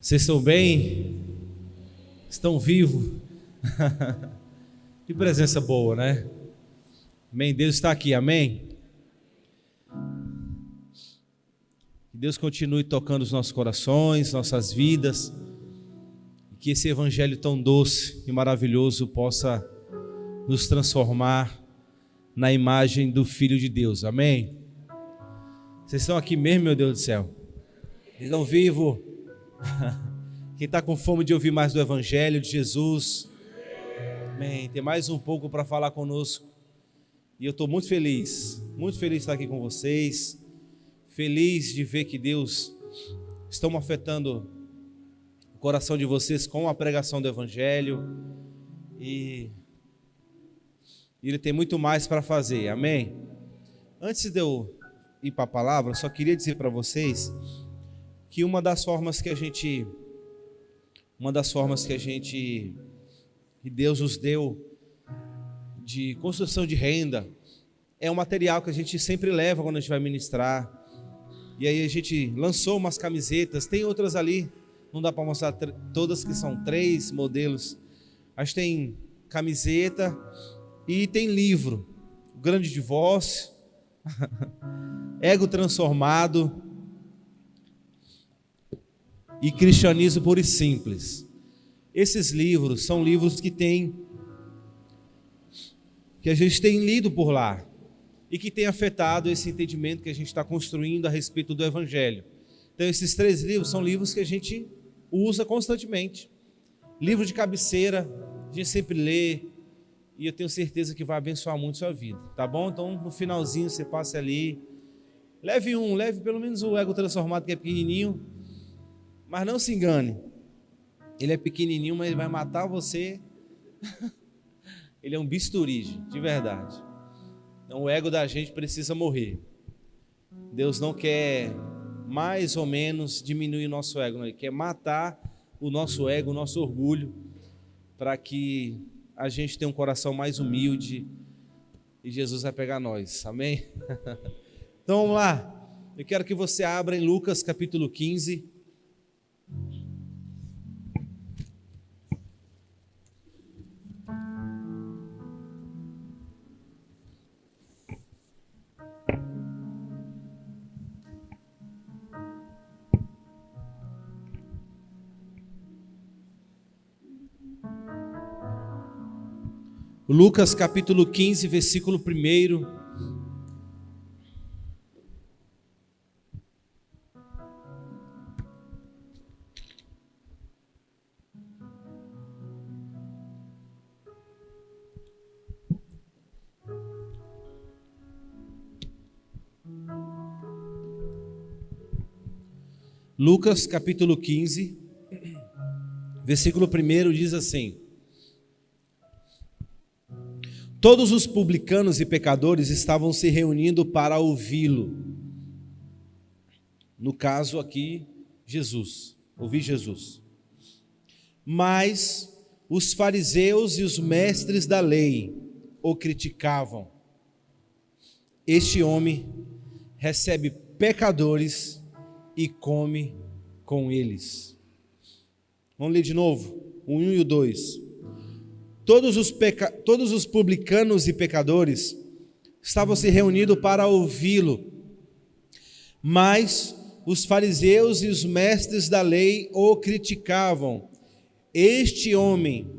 Vocês estão bem? Estão vivos? Que presença boa, né? Amém? Deus está aqui, amém? Que Deus continue tocando os nossos corações, nossas vidas, e que esse evangelho tão doce e maravilhoso possa nos transformar na imagem do Filho de Deus, amém? Vocês estão aqui mesmo, meu Deus do céu? Estão vivos? Quem está com fome de ouvir mais do Evangelho de Jesus, amém. Tem mais um pouco para falar conosco. E eu estou muito feliz de estar aqui com vocês. Feliz de ver que Deus está afetando o coração de vocês com a pregação do Evangelho. E Ele tem muito mais para fazer, amém. Antes de eu ir para a palavra, só queria dizer para vocês que uma das formas que Deus nos deu de construção de renda é um material que a gente sempre leva quando a gente vai ministrar. E aí a gente lançou umas camisetas, tem outras ali, não dá para mostrar todas, que são 3 modelos. A gente tem camiseta e tem livro: O Grande Divórcio, Ego Transformado e Cristianismo Puro e Simples. Esses livros são livros que a gente tem lido por lá e que tem afetado esse entendimento que a gente está construindo a respeito do Evangelho. Então esses 3 livros são livros que a gente usa constantemente. Livro de cabeceira, a gente sempre lê, e eu tenho certeza que vai abençoar muito a sua vida, tá bom? Então no finalzinho você passa ali, leve pelo menos o Ego Transformado, que é pequenininho. Mas não se engane, ele é pequenininho, mas ele vai matar você. Ele é um bisturi, de verdade. Então o ego da gente precisa morrer. Deus não quer mais ou menos diminuir o nosso ego, não. Ele quer matar o nosso ego, o nosso orgulho, para que a gente tenha um coração mais humilde e Jesus vai pegar nós, amém? Então vamos lá, eu quero que você abra em Lucas capítulo 15. Lucas capítulo 15, versículo 1. Lucas capítulo 15, versículo 1 diz assim: Todos os publicanos e pecadores estavam se reunindo para ouvi-lo. No caso aqui, ouvir Jesus. Mas os fariseus e os mestres da lei o criticavam. Este homem recebe pecadores e come com eles. Vamos ler de novo, o 1 e o 2. Todos os publicanos e pecadores estavam se reunindo para ouvi-lo, mas os fariseus e os mestres da lei o criticavam. Este homem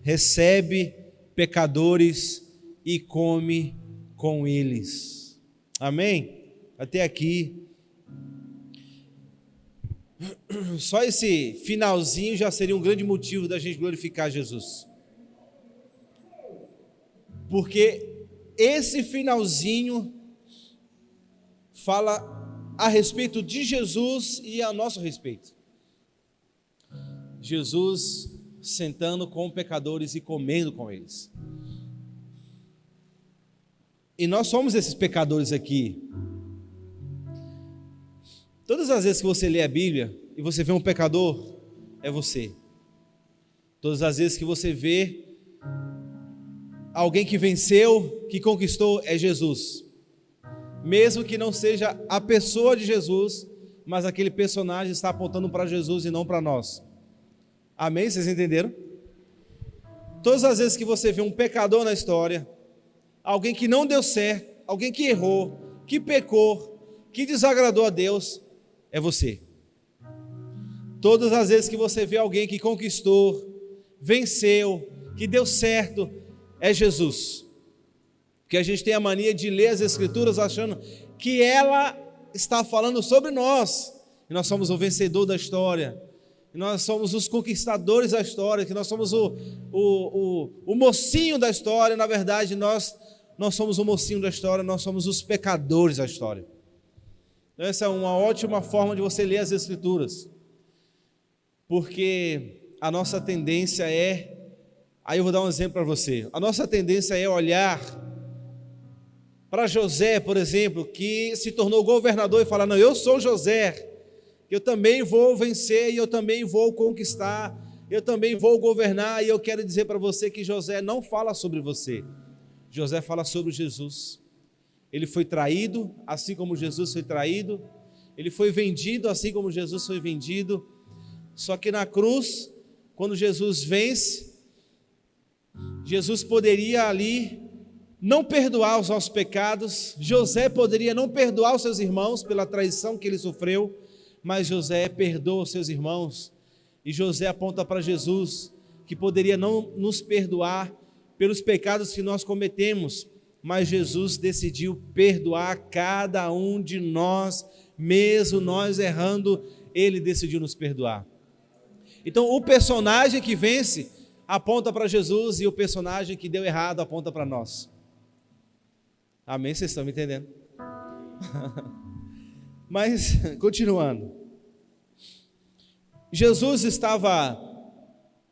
recebe pecadores e come com eles. Amém? Até aqui. Só esse finalzinho já seria um grande motivo da gente glorificar Jesus. Porque esse finalzinho fala a respeito de Jesus e a nosso respeito. Jesus sentando com pecadores e comendo com eles. E nós somos esses pecadores aqui. Todas as vezes que você lê a Bíblia e você vê um pecador, é você. Todas as vezes que você vê alguém que venceu, que conquistou, é Jesus. Mesmo que não seja a pessoa de Jesus, mas aquele personagem está apontando para Jesus e não para nós. Amém? Vocês entenderam? Todas as vezes que você vê um pecador na história, alguém que não deu certo, alguém que errou, que pecou, que desagradou a Deus, é você. Todas as vezes que você vê alguém que conquistou, venceu, que deu certo, é Jesus. Porque a gente tem a mania de ler as Escrituras achando que ela está falando sobre nós, e nós somos o vencedor da história, e nós somos os conquistadores da história, que nós somos o mocinho da história. Na verdade, nós somos o mocinho da história, nós somos os pecadores da história. Então, essa é uma ótima forma de você ler as Escrituras, porque a nossa tendência aí eu vou dar um exemplo para você, a nossa tendência é olhar para José, por exemplo, que se tornou governador e falar, não, eu sou José, eu também vou vencer, e eu também vou conquistar, eu também vou governar. E eu quero dizer para você que José não fala sobre você, José fala sobre Jesus. Ele foi traído, assim como Jesus foi traído, ele foi vendido, assim como Jesus foi vendido, só que na cruz, quando Jesus vence, Jesus poderia ali não perdoar os nossos pecados, José poderia não perdoar os seus irmãos pela traição que ele sofreu, mas José perdoa os seus irmãos, e José aponta para Jesus, que poderia não nos perdoar pelos pecados que nós cometemos, mas Jesus decidiu perdoar cada um de nós, mesmo nós errando, ele decidiu nos perdoar. Então o personagem que vence aponta para Jesus, e o personagem que deu errado aponta para nós. Amém? Vocês estão me entendendo? Mas, continuando, Jesus estava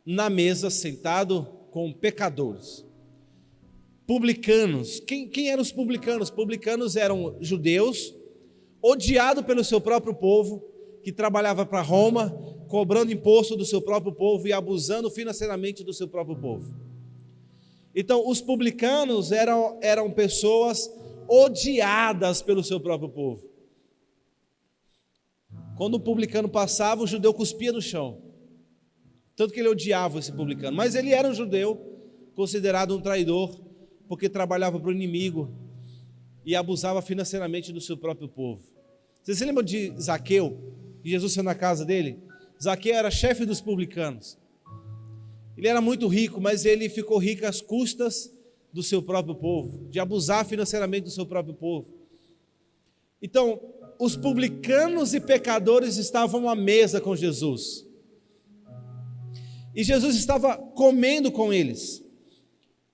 na mesa, sentado com pecadores, publicanos. Quem eram os publicanos? Publicanos eram judeus, odiados pelo seu próprio povo, que trabalhava para Roma, cobrando imposto do seu próprio povo e abusando financeiramente do seu próprio povo. Então, os publicanos eram pessoas odiadas pelo seu próprio povo. Quando o publicano passava, o judeu cuspia no chão. Tanto que ele odiava esse publicano. Mas ele era um judeu, considerado um traidor, porque trabalhava para o inimigo e abusava financeiramente do seu próprio povo. Vocês se lembram de Zaqueu? Que Jesus foi na casa dele? Zaqueu era chefe dos publicanos. Ele era muito rico, mas ele ficou rico às custas do seu próprio povo, de abusar financeiramente do seu próprio povo. Então, os publicanos e pecadores estavam à mesa com Jesus. E Jesus estava comendo com eles.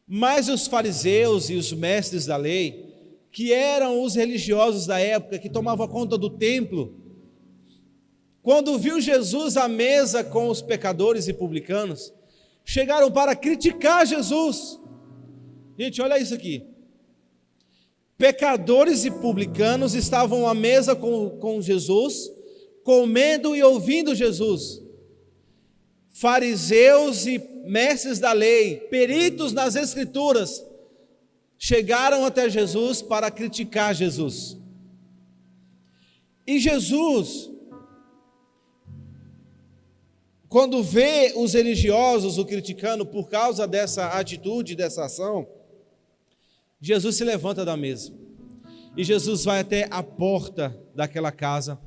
Mas os fariseus e os mestres da lei, que eram os religiosos da época, que tomavam conta do templo, quando viu Jesus à mesa com os pecadores e publicanos, chegaram para criticar Jesus. Gente, olha isso aqui. Pecadores e publicanos estavam à mesa com Jesus, comendo e ouvindo Jesus. Fariseus e mestres da lei, peritos nas Escrituras, chegaram até Jesus para criticar Jesus. E Jesus, quando vê os religiosos o criticando por causa dessa atitude, dessa ação, Jesus se levanta da mesa. E Jesus vai até a porta daquela casa,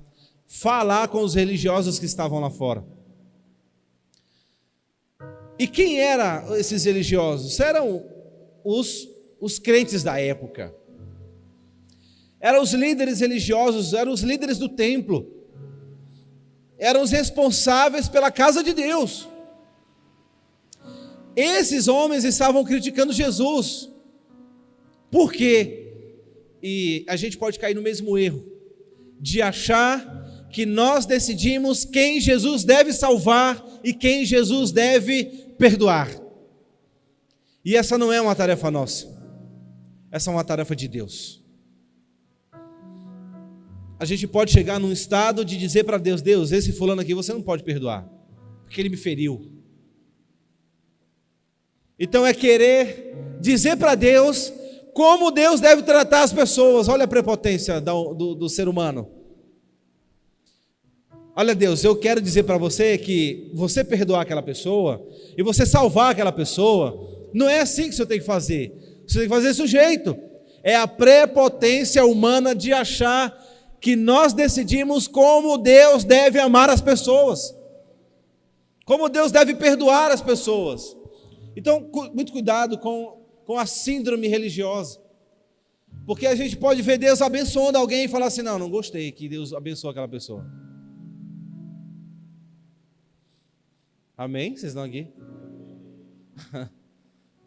falar com os religiosos que estavam lá fora. E quem eram esses religiosos? Eram os crentes da época. Eram os líderes religiosos, eram os líderes do templo. Eram os responsáveis pela casa de Deus. Esses homens estavam criticando Jesus. Por quê? E a gente pode cair no mesmo erro, de achar que nós decidimos quem Jesus deve salvar e quem Jesus deve perdoar. E essa não é uma tarefa nossa. Essa é uma tarefa de Deus. A gente pode chegar num estado de dizer para Deus, Deus, esse fulano aqui você não pode perdoar, porque ele me feriu. Então é querer dizer para Deus como Deus deve tratar as pessoas. Olha a prepotência do ser humano. Olha, Deus, eu quero dizer para você que você perdoar aquela pessoa e você salvar aquela pessoa, não é assim que o Senhor tem que fazer. Você tem que fazer desse jeito. É a prepotência humana de achar que nós decidimos como Deus deve amar as pessoas, como Deus deve perdoar as pessoas. Então, muito cuidado com a síndrome religiosa, porque a gente pode ver Deus abençoando alguém e falar assim, não gostei que Deus abençoou aquela pessoa. Amém? Vocês estão aqui?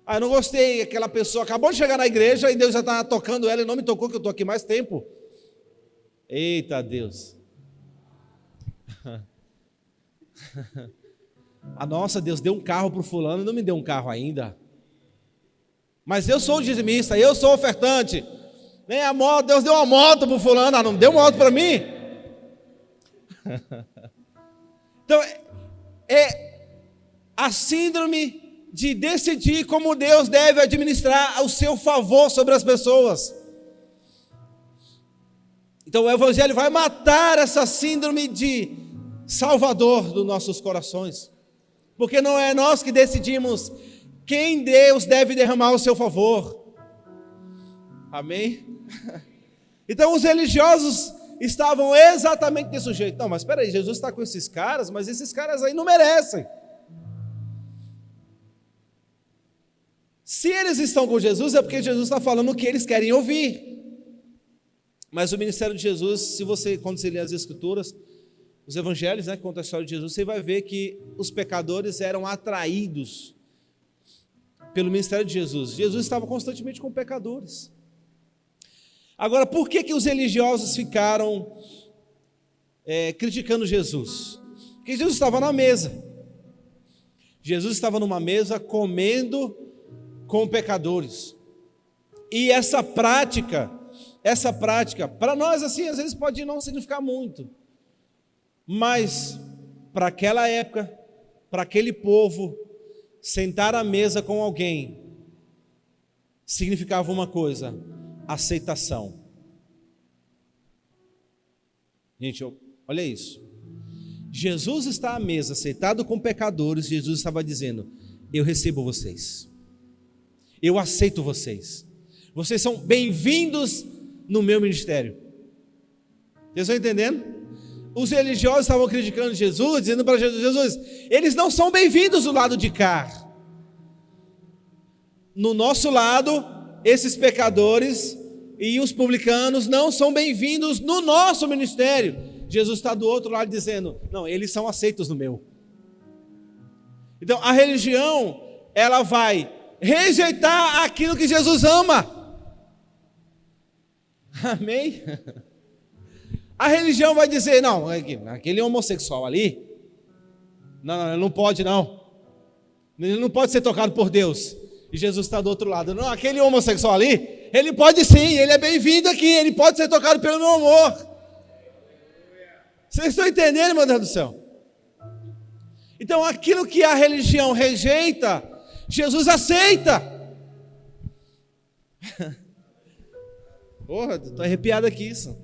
Eu não gostei, aquela pessoa acabou de chegar na igreja e Deus já está tocando ela e não me tocou que eu estou aqui mais tempo. Eita Deus. Nossa, Deus deu um carro para o fulano e não me deu um carro ainda. Mas eu sou o dizimista, eu sou o ofertante. Nem a moto, Deus deu uma moto para o fulano, não deu moto para mim. Então, é a síndrome de decidir como Deus deve administrar o seu favor sobre as pessoas. Então o Evangelho vai matar essa síndrome de Salvador dos nossos corações, porque não é nós que decidimos quem Deus deve derramar o seu favor. Amém? Então os religiosos estavam exatamente desse jeito. Não, mas espera aí, Jesus está com esses caras, mas esses caras aí não merecem. Se eles estão com Jesus, é porque Jesus está falando o que eles querem ouvir. Mas o ministério de Jesus, quando você lê as Escrituras, os Evangelhos, que contam a história de Jesus, você vai ver que os pecadores eram atraídos pelo ministério de Jesus. Jesus estava constantemente com pecadores. Agora, por que os religiosos ficaram criticando Jesus? Porque Jesus estava na mesa. Jesus estava numa mesa comendo com pecadores. E essa prática, para nós assim, às vezes pode não significar muito, mas para aquela época, para aquele povo, sentar à mesa com alguém significava uma coisa: aceitação. Gente, olha isso. Jesus está à mesa, sentado com pecadores. Jesus estava dizendo: eu recebo vocês, eu aceito vocês, vocês são bem-vindos no meu ministério. Vocês estão entendendo? Os religiosos estavam criticando Jesus, dizendo para Jesus, eles não são bem-vindos do lado de cá. No nosso lado, esses pecadores e os publicanos não são bem-vindos no nosso ministério. Jesus está do outro lado dizendo, não, eles são aceitos no meu. Então a religião, ela vai rejeitar aquilo que Jesus ama. Amém? A religião vai dizer, não, aquele homossexual ali, não, ele não pode não. Ele não pode ser tocado por Deus. E Jesus está do outro lado. Não, aquele homossexual ali, ele pode sim, ele é bem-vindo aqui, ele pode ser tocado pelo meu amor. Vocês estão entendendo, meu Deus do céu? Então aquilo que a religião rejeita, Jesus aceita. Porra, estou arrepiado aqui isso.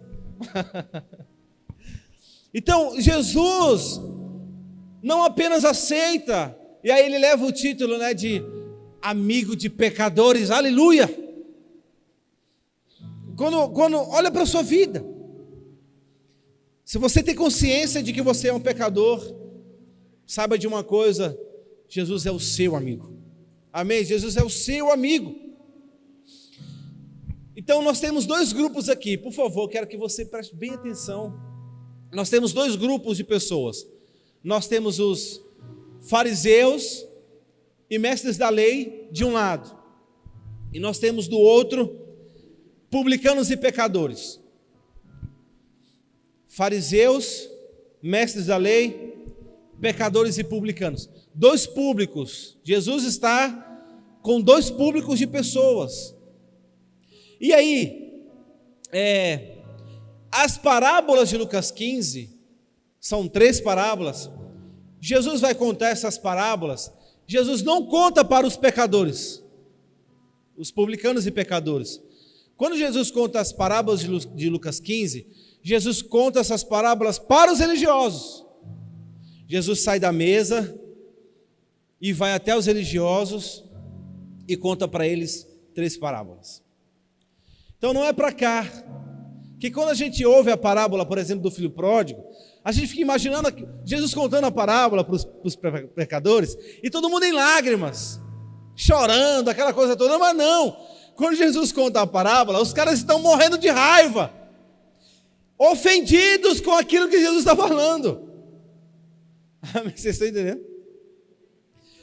Então Jesus não apenas aceita, e aí ele leva o título, de amigo de pecadores, aleluia. Quando olha para a sua vida, se você tem consciência de que você é um pecador, saiba de uma coisa: Jesus é o seu amigo. Amém? Jesus é o seu amigo. Então nós temos dois grupos aqui, por favor, quero que você preste bem atenção. Nós temos dois grupos de pessoas. Nós temos os fariseus e mestres da lei de um lado, e nós temos do outro publicanos e pecadores. Fariseus, mestres da lei, pecadores e publicanos. Dois públicos. Jesus está com dois públicos de pessoas. E aí, as parábolas de Lucas 15, são 3 parábolas. Jesus vai contar essas parábolas. Jesus não conta para os pecadores, os publicanos e pecadores. Quando Jesus conta as parábolas de Lucas 15, Jesus conta essas parábolas para os religiosos. Jesus sai da mesa e vai até os religiosos e conta para eles 3 parábolas. Então não é para cá, que quando a gente ouve a parábola, por exemplo, do filho pródigo, a gente fica imaginando Jesus contando a parábola para os pecadores e todo mundo em lágrimas, chorando, aquela coisa toda, mas não. Quando Jesus conta a parábola, os caras estão morrendo de raiva, ofendidos com aquilo que Jesus está falando. Vocês estão entendendo?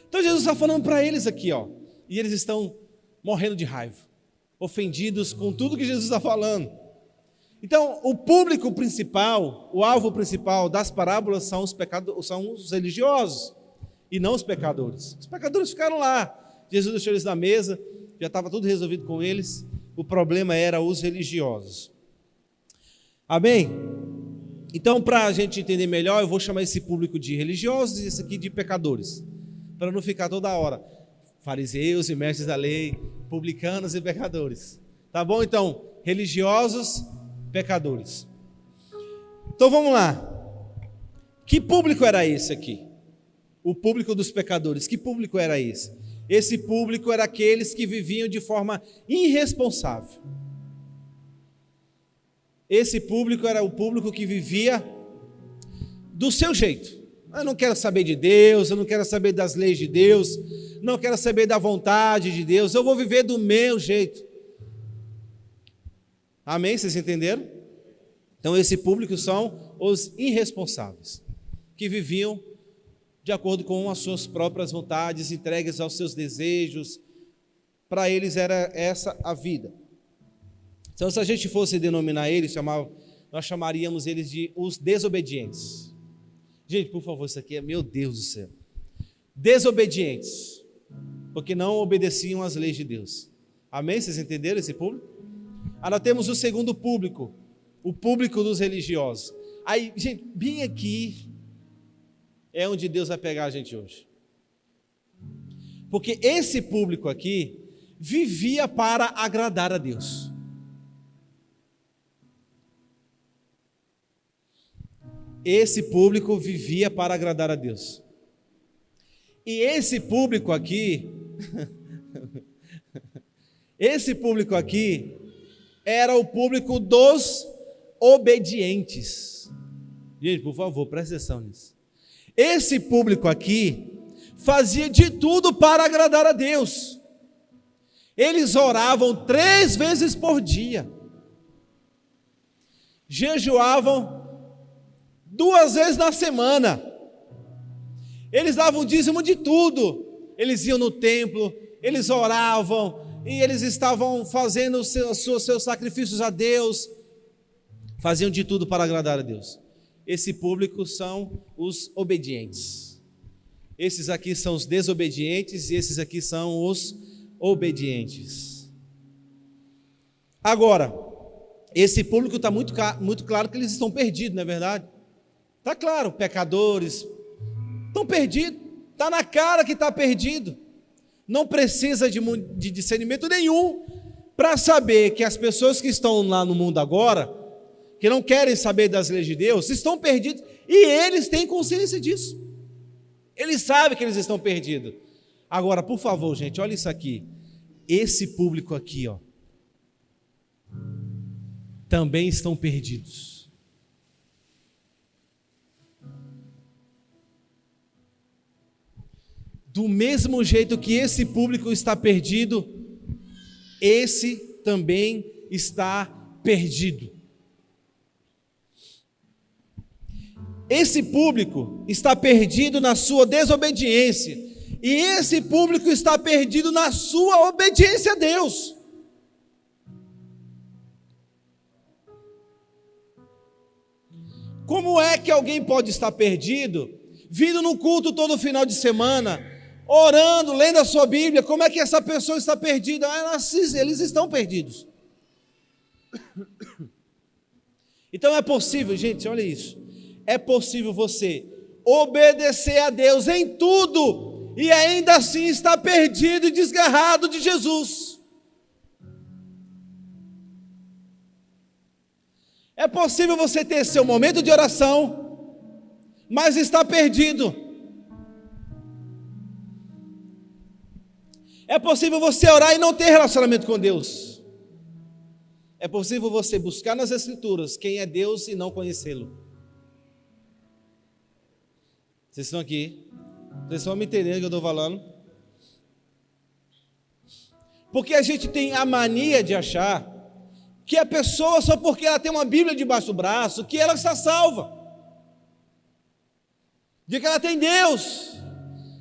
Então Jesus está falando para eles aqui, ó, e eles estão morrendo de raiva, ofendidos com tudo que Jesus está falando. Então, o público principal, o alvo principal das parábolas são os religiosos e não os pecadores. Os pecadores ficaram lá, Jesus deixou eles na mesa, já estava tudo resolvido com eles, o problema era os religiosos. Amém? Então, para a gente entender melhor, eu vou chamar esse público de religiosos e esse aqui de pecadores, para não ficar toda hora fariseus e mestres da lei, publicanos e pecadores. Tá bom? Então, religiosos, pecadores. Então vamos lá. Que público era esse aqui? O público dos pecadores. Que público era esse? Esse público era aqueles que viviam de forma irresponsável. Esse público era o público que vivia do seu jeito. Eu não quero saber de Deus, eu não quero saber das leis de Deus, não quero saber da vontade de Deus, eu vou viver do meu jeito. Amém? Vocês entenderam? Então esse público são os irresponsáveis, que viviam de acordo com as suas próprias vontades, entregues aos seus desejos. Para eles era essa a vida. Então se a gente fosse denominar eles, nós chamaríamos eles de os desobedientes. Gente, por favor, isso aqui é, meu Deus do céu. Desobedientes, porque não obedeciam às leis de Deus. Amém? Vocês entenderam esse público? Agora temos o segundo público, o público dos religiosos. Aí, gente, bem aqui é onde Deus vai pegar a gente hoje. Porque esse público aqui vivia para agradar a Deus. Esse público vivia para agradar a Deus. E esse público aqui, era o público dos obedientes. Gente, por favor, preste atenção nisso. Esse público aqui fazia de tudo para agradar a Deus. Eles oravam 3 vezes por dia. Jejuavam 2 vezes na semana. Eles davam dízimo de tudo. Eles iam no templo, eles oravam, e eles estavam fazendo os seus sacrifícios a Deus. Faziam de tudo para agradar a Deus. Esse público são os obedientes. Esses aqui são os desobedientes e esses aqui são os obedientes. Agora, esse público está muito claro que eles estão perdidos, não é verdade? Está claro, pecadores estão perdidos, está na cara que está perdido. Não precisa de discernimento nenhum para saber que as pessoas que estão lá no mundo agora, que não querem saber das leis de Deus, estão perdidos, e eles têm consciência disso. Eles sabem que eles estão perdidos. Agora, por favor, gente, olha isso aqui. Esse público aqui, ó, também estão perdidos. Do mesmo jeito que esse público está perdido, esse também está perdido. Esse público está perdido na sua desobediência, e esse público está perdido na sua obediência a Deus. Como é que alguém pode estar perdido, vindo no culto todo final de semana, orando, lendo a sua Bíblia? Como é que essa pessoa está perdida? Eles estão perdidos. Então é possível, gente, olha isso. É possível você obedecer a Deus em tudo e ainda assim estar perdido e desgarrado de Jesus. É possível você ter seu momento de oração, mas está perdido. É possível você orar e não ter relacionamento com Deus. É possível você buscar nas Escrituras quem é Deus e não conhecê-lo. Vocês estão aqui? Vocês estão me entendendo o que eu estou falando? Porque a gente tem a mania de achar que a pessoa, só porque ela tem uma Bíblia debaixo do braço, que ela está salva. De que ela tem Deus.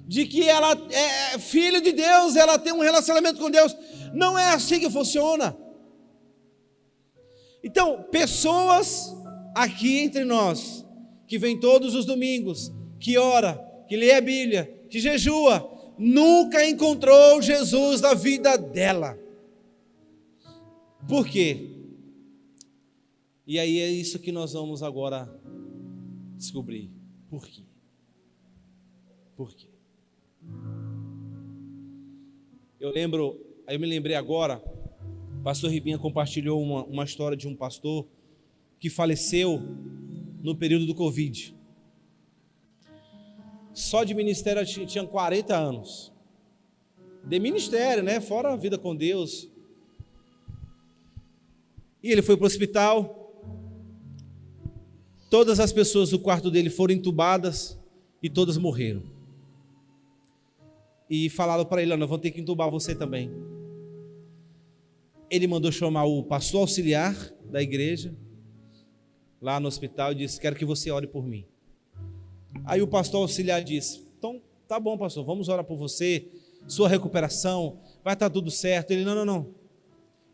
De que ela é filho de Deus, ela tem um relacionamento com Deus. Não é assim que funciona. Então, pessoas aqui entre nós, que vêm todos os domingos, que ora, que lê a Bíblia, que jejua, nunca encontrou Jesus na vida dela. Por quê? E aí é isso que nós vamos agora descobrir. Por quê? Por quê? Eu me lembrei agora, o pastor Ribinha compartilhou uma história de um pastor que faleceu no período do Covid. Só de ministério tinha 40 anos. De ministério, né? Fora a vida com Deus. E ele foi para o hospital. Todas as pessoas do quarto dele foram entubadas e todas morreram. E falaram para ele: nós vamos ter que entubar você também. Ele mandou chamar o pastor auxiliar da igreja, lá no hospital, e disse: quero que você ore por mim. Aí o pastor auxiliar disse: então, tá bom, pastor, vamos orar por você, sua recuperação, vai estar tudo certo. Ele: não, eu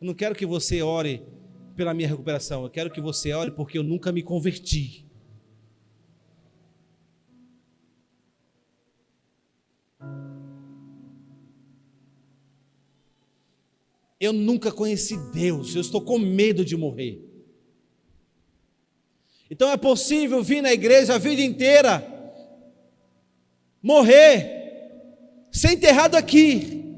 não quero que você ore pela minha recuperação, eu quero que você ore porque eu nunca me converti. Eu nunca conheci Deus, eu estou com medo de morrer. Então é possível vir na igreja a vida inteira, morrer, ser enterrado aqui,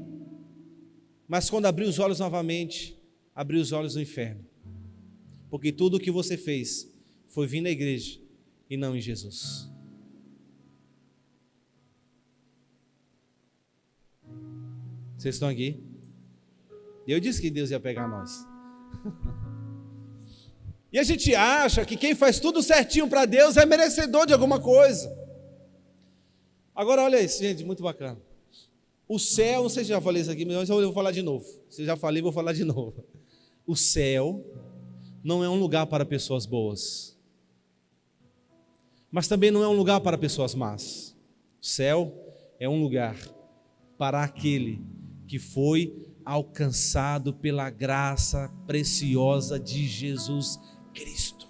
mas quando abrir os olhos novamente, abrir os olhos no inferno. Porque tudo o que você fez foi vir na igreja e não em Jesus. Vocês estão aqui? Eu disse que Deus ia pegar nós. E a gente acha que quem faz tudo certinho para Deus é merecedor de alguma coisa. Agora olha isso, gente, muito bacana. O céu, não sei se já falei isso aqui, mas eu vou falar de novo. Se eu já falei, vou falar de novo. O céu não é um lugar para pessoas boas, mas também não é um lugar para pessoas más. O céu é um lugar para aquele que foi alcançado pela graça preciosa de Jesus Cristo.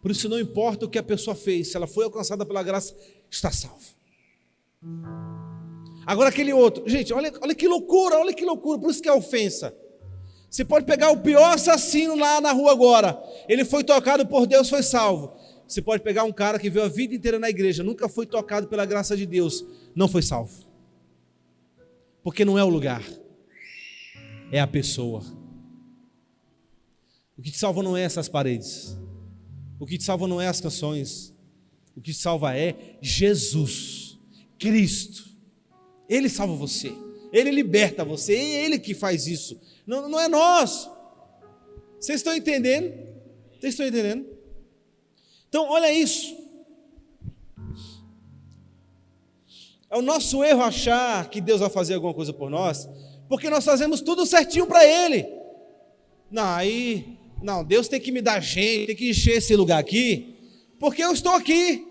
Por isso não importa o que a pessoa fez, se ela foi alcançada pela graça, está salva. Agora aquele outro, gente, olha que loucura, por isso que é ofensa. Você pode pegar o pior assassino lá na rua agora, ele foi tocado por Deus, foi salvo. Você pode pegar um cara que veio a vida inteira na igreja, nunca foi tocado pela graça de Deus, não foi salvo. Porque não é o lugar, é a pessoa. O que te salva não é essas paredes, o que te salva não é as canções, o que te salva é Jesus, Cristo. Ele salva você, Ele liberta você, é Ele que faz isso, não é nós. Vocês estão entendendo? Vocês estão entendendo? Então olha isso. É o nosso erro achar que Deus vai fazer alguma coisa por nós, porque nós fazemos tudo certinho para Ele. Não, Deus tem que me dar gente, tem que encher esse lugar aqui, porque eu estou aqui,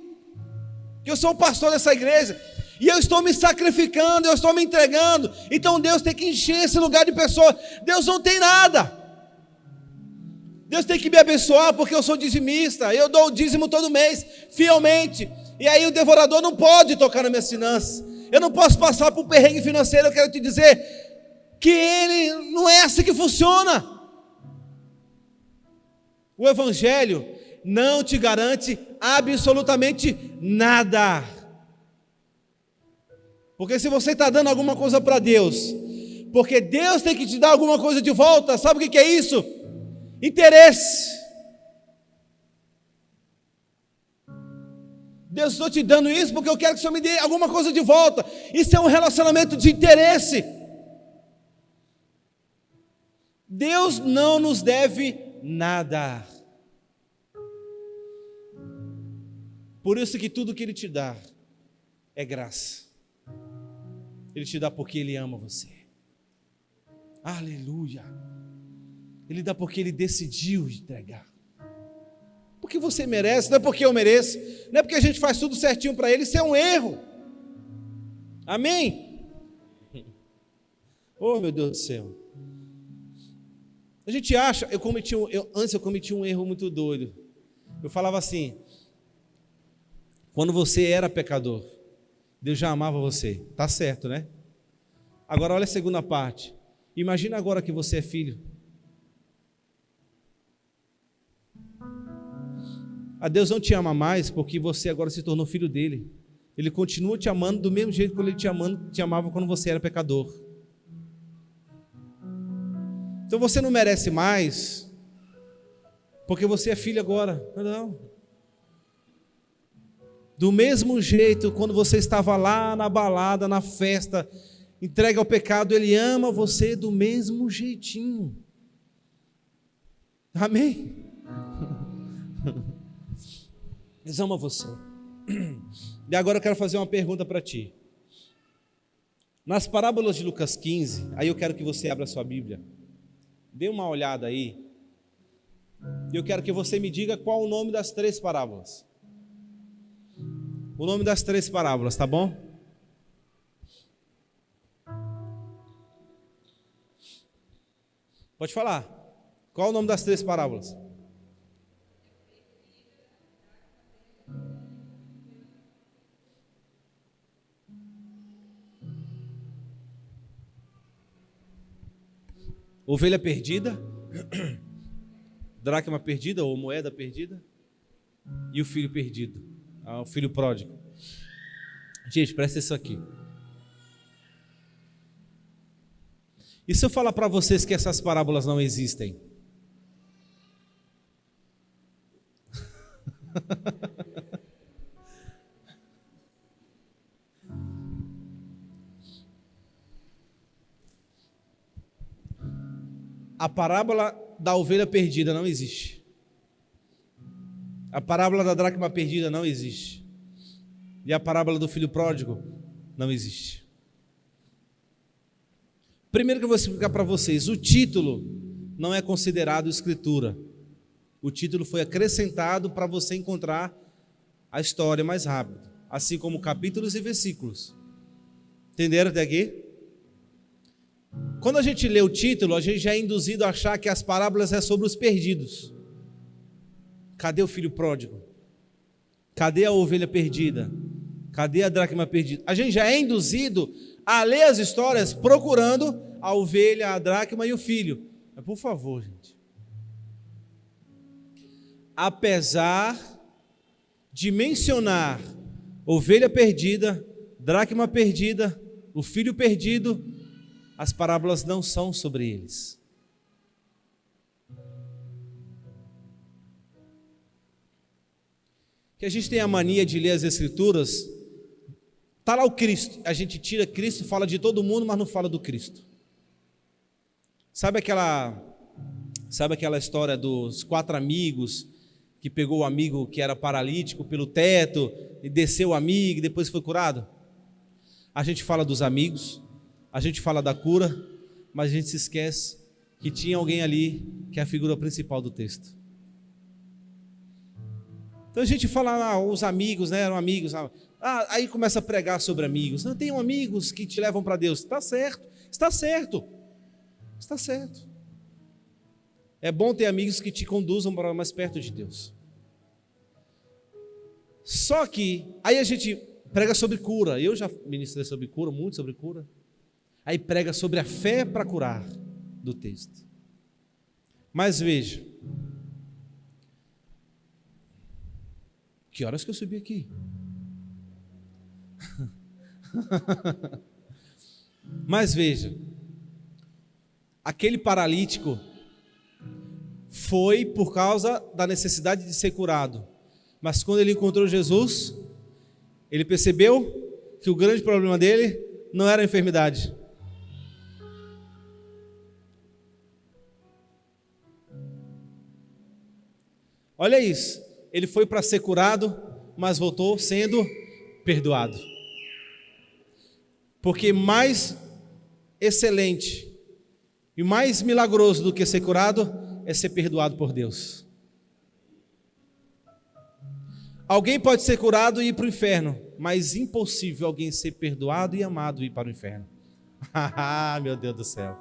que eu sou o pastor dessa igreja, e eu estou me sacrificando, eu estou me entregando, então Deus tem que encher esse lugar de pessoas. Deus não tem nada. Deus tem que me abençoar porque eu sou dizimista, eu dou o dízimo todo mês, fielmente, e aí o devorador não pode tocar nas minhas finanças, eu não posso passar por perrengue financeiro. Eu quero te dizer que ele não é assim que funciona. O Evangelho não te garante absolutamente nada. Porque se você está dando alguma coisa para Deus, porque Deus tem que te dar alguma coisa de volta, sabe o que é isso? Interesse. Deus, estou te dando isso porque eu quero que o Senhor me dê alguma coisa de volta. Isso é um relacionamento de interesse. Deus não nos deve nada. Por isso que tudo que Ele te dá é graça. Ele te dá porque Ele ama você. Aleluia. Ele dá porque Ele decidiu entregar. Porque você merece, não é porque eu mereço, não é porque a gente faz tudo certinho para Ele, isso é um erro. Amém? Oh, meu Deus do céu. A gente acha, antes eu cometi um erro muito doido. Eu falava assim, quando você era pecador, Deus já amava você. Tá certo, né? Agora olha a segunda parte. Imagina agora que você é filho. A Deus não te ama mais porque você agora se tornou filho dele. Ele continua te amando do mesmo jeito que ele te amava quando você era pecador. Então você não merece mais porque você é filho agora. Não. Do mesmo jeito, quando você estava lá na balada, na festa, entregue ao pecado, Ele ama você do mesmo jeitinho. Amém? Deus ama você. E agora eu quero fazer uma pergunta para ti. Nas parábolas de Lucas 15, aí eu quero que você abra a sua Bíblia. Dê uma olhada aí. E eu quero que você me diga qual o nome das 3 parábolas. O nome das 3 parábolas, tá bom? Pode falar. Qual o nome das 3 parábolas? Ovelha perdida, dracma perdida ou moeda perdida e o filho perdido, o filho pródigo. Gente, presta isso aqui. E se eu falar para vocês que essas parábolas não existem? A parábola da ovelha perdida não existe. A parábola da dracma perdida não existe. E a parábola do filho pródigo não existe. Primeiro que eu vou explicar para vocês, o título não é considerado escritura. O título foi acrescentado para você encontrar a história mais rápido, assim como capítulos e versículos. Entenderam até aqui? Quando a gente lê o título, a gente já é induzido a achar que as parábolas é sobre os perdidos. Cadê o filho pródigo? Cadê a ovelha perdida? Cadê a dracma perdida? A gente já é induzido a ler as histórias procurando a ovelha, a dracma e o filho. Mas por favor, gente. Apesar de mencionar ovelha perdida, dracma perdida, o filho perdido, as parábolas não são sobre eles. Que a gente tem a mania de ler as Escrituras, está lá o Cristo, a gente tira Cristo, fala de todo mundo, mas não fala do Cristo. Sabe aquela história dos 4 amigos, que pegou o amigo que era paralítico pelo teto, e desceu o amigo e depois foi curado? A gente fala dos amigos, a gente fala da cura, mas a gente se esquece que tinha alguém ali que é a figura principal do texto. Então a gente fala, os amigos, né, eram amigos, aí começa a pregar sobre amigos. Não, tem amigos que te levam para Deus. Está certo, está certo, está certo. É bom ter amigos que te conduzam para mais perto de Deus. Só que, aí a gente prega sobre cura. Eu já ministrei sobre cura, muito sobre cura. Aí prega sobre a fé para curar do texto. Mas veja, que horas que eu subi aqui? Mas veja, aquele paralítico foi por causa da necessidade de ser curado. Mas quando ele encontrou Jesus, ele percebeu que o grande problema dele não era a enfermidade. Olha isso, ele foi para ser curado, mas voltou sendo perdoado. Porque mais excelente e mais milagroso do que ser curado é ser perdoado por Deus. Alguém pode ser curado e ir para o inferno, mas impossível alguém ser perdoado e amado e ir para o inferno. Ah, meu Deus do céu.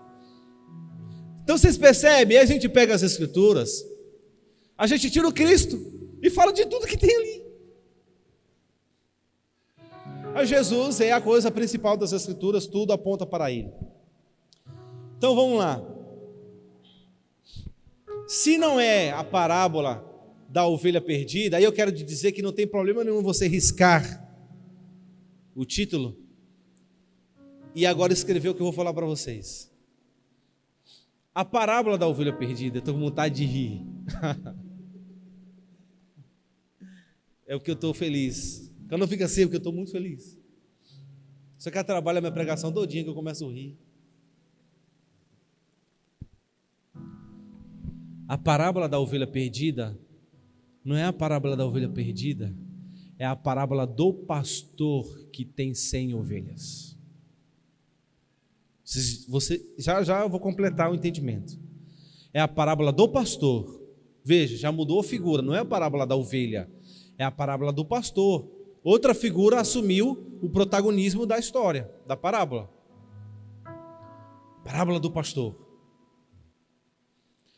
Então vocês percebem, aí a gente pega as escrituras, a gente tira o Cristo e fala de tudo que tem ali. Mas Jesus é a coisa principal das escrituras, tudo aponta para ele. Então vamos lá. Se não é a parábola da ovelha perdida, aí eu quero te dizer que não tem problema nenhum você riscar o título e agora escrever o que eu vou falar para vocês. A parábola da ovelha perdida, eu estou com vontade de rir. É o que eu estou feliz. Quando eu fico assim, é porque eu estou muito feliz. Só que trabalha a minha pregação todinha que eu começo a rir. A parábola da ovelha perdida não é a parábola da ovelha perdida, é a parábola do pastor que tem 100 ovelhas. Já eu vou completar o entendimento. É a parábola do pastor. Veja, já mudou a figura, não é a parábola da ovelha, é a parábola do pastor. Outra figura assumiu o protagonismo da história, da parábola. Parábola do pastor.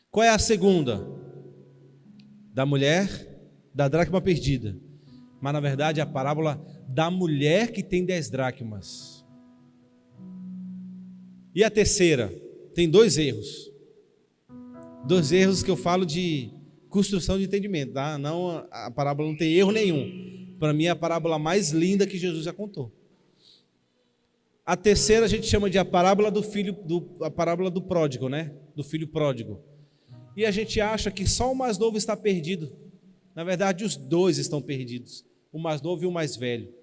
Qual é a segunda? Da mulher da dracma perdida. Mas na verdade é a parábola da mulher que tem 10 dracmas. E a terceira? Tem 2 erros. 2 erros que eu falo de construção de entendimento, tá? Não, a parábola não tem erro nenhum. Para mim é a parábola mais linda que Jesus já contou. A terceira a gente chama de a parábola a parábola do pródigo, né? Do filho pródigo. E a gente acha que só o mais novo está perdido. Na verdade, os 2 estão perdidos, o mais novo e o mais velho.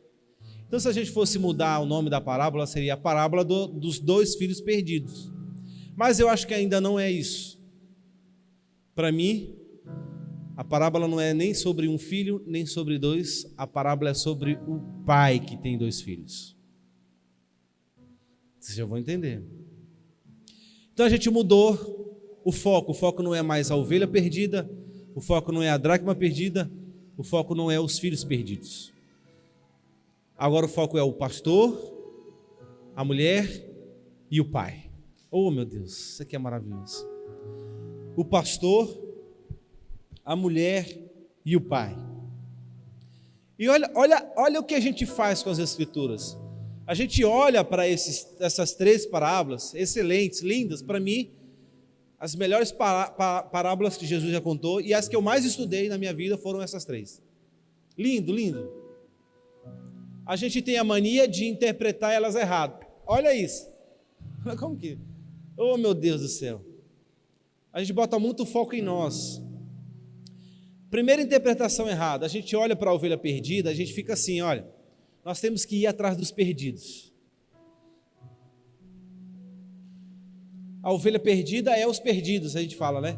Então, se a gente fosse mudar o nome da parábola, seria a parábola dos 2 filhos perdidos. Mas eu acho que ainda não é isso. Para mim, a parábola não é nem sobre um filho, nem sobre 2. A parábola é sobre o pai que tem 2 filhos. Vocês já vão entender. Então, a gente mudou o foco não é mais a ovelha perdida, o foco não é a dracma perdida, o foco não é os filhos perdidos. Agora o foco é o pastor, a mulher e o pai. Oh, meu Deus, isso aqui é maravilhoso. O pastor, a mulher e o pai. E olha o que a gente faz com as escrituras. A gente olha para essas 3 parábolas, excelentes, lindas, para mim, as melhores parábolas que Jesus já contou e as que eu mais estudei na minha vida foram essas 3. Lindo, lindo. A gente tem a mania de interpretar elas errado. Olha isso. Como que? Oh, meu Deus do céu. A gente bota muito foco em nós. Primeira interpretação errada. A gente olha para a ovelha perdida, a gente fica assim, olha, nós temos que ir atrás dos perdidos. A ovelha perdida é os perdidos, a gente fala, né?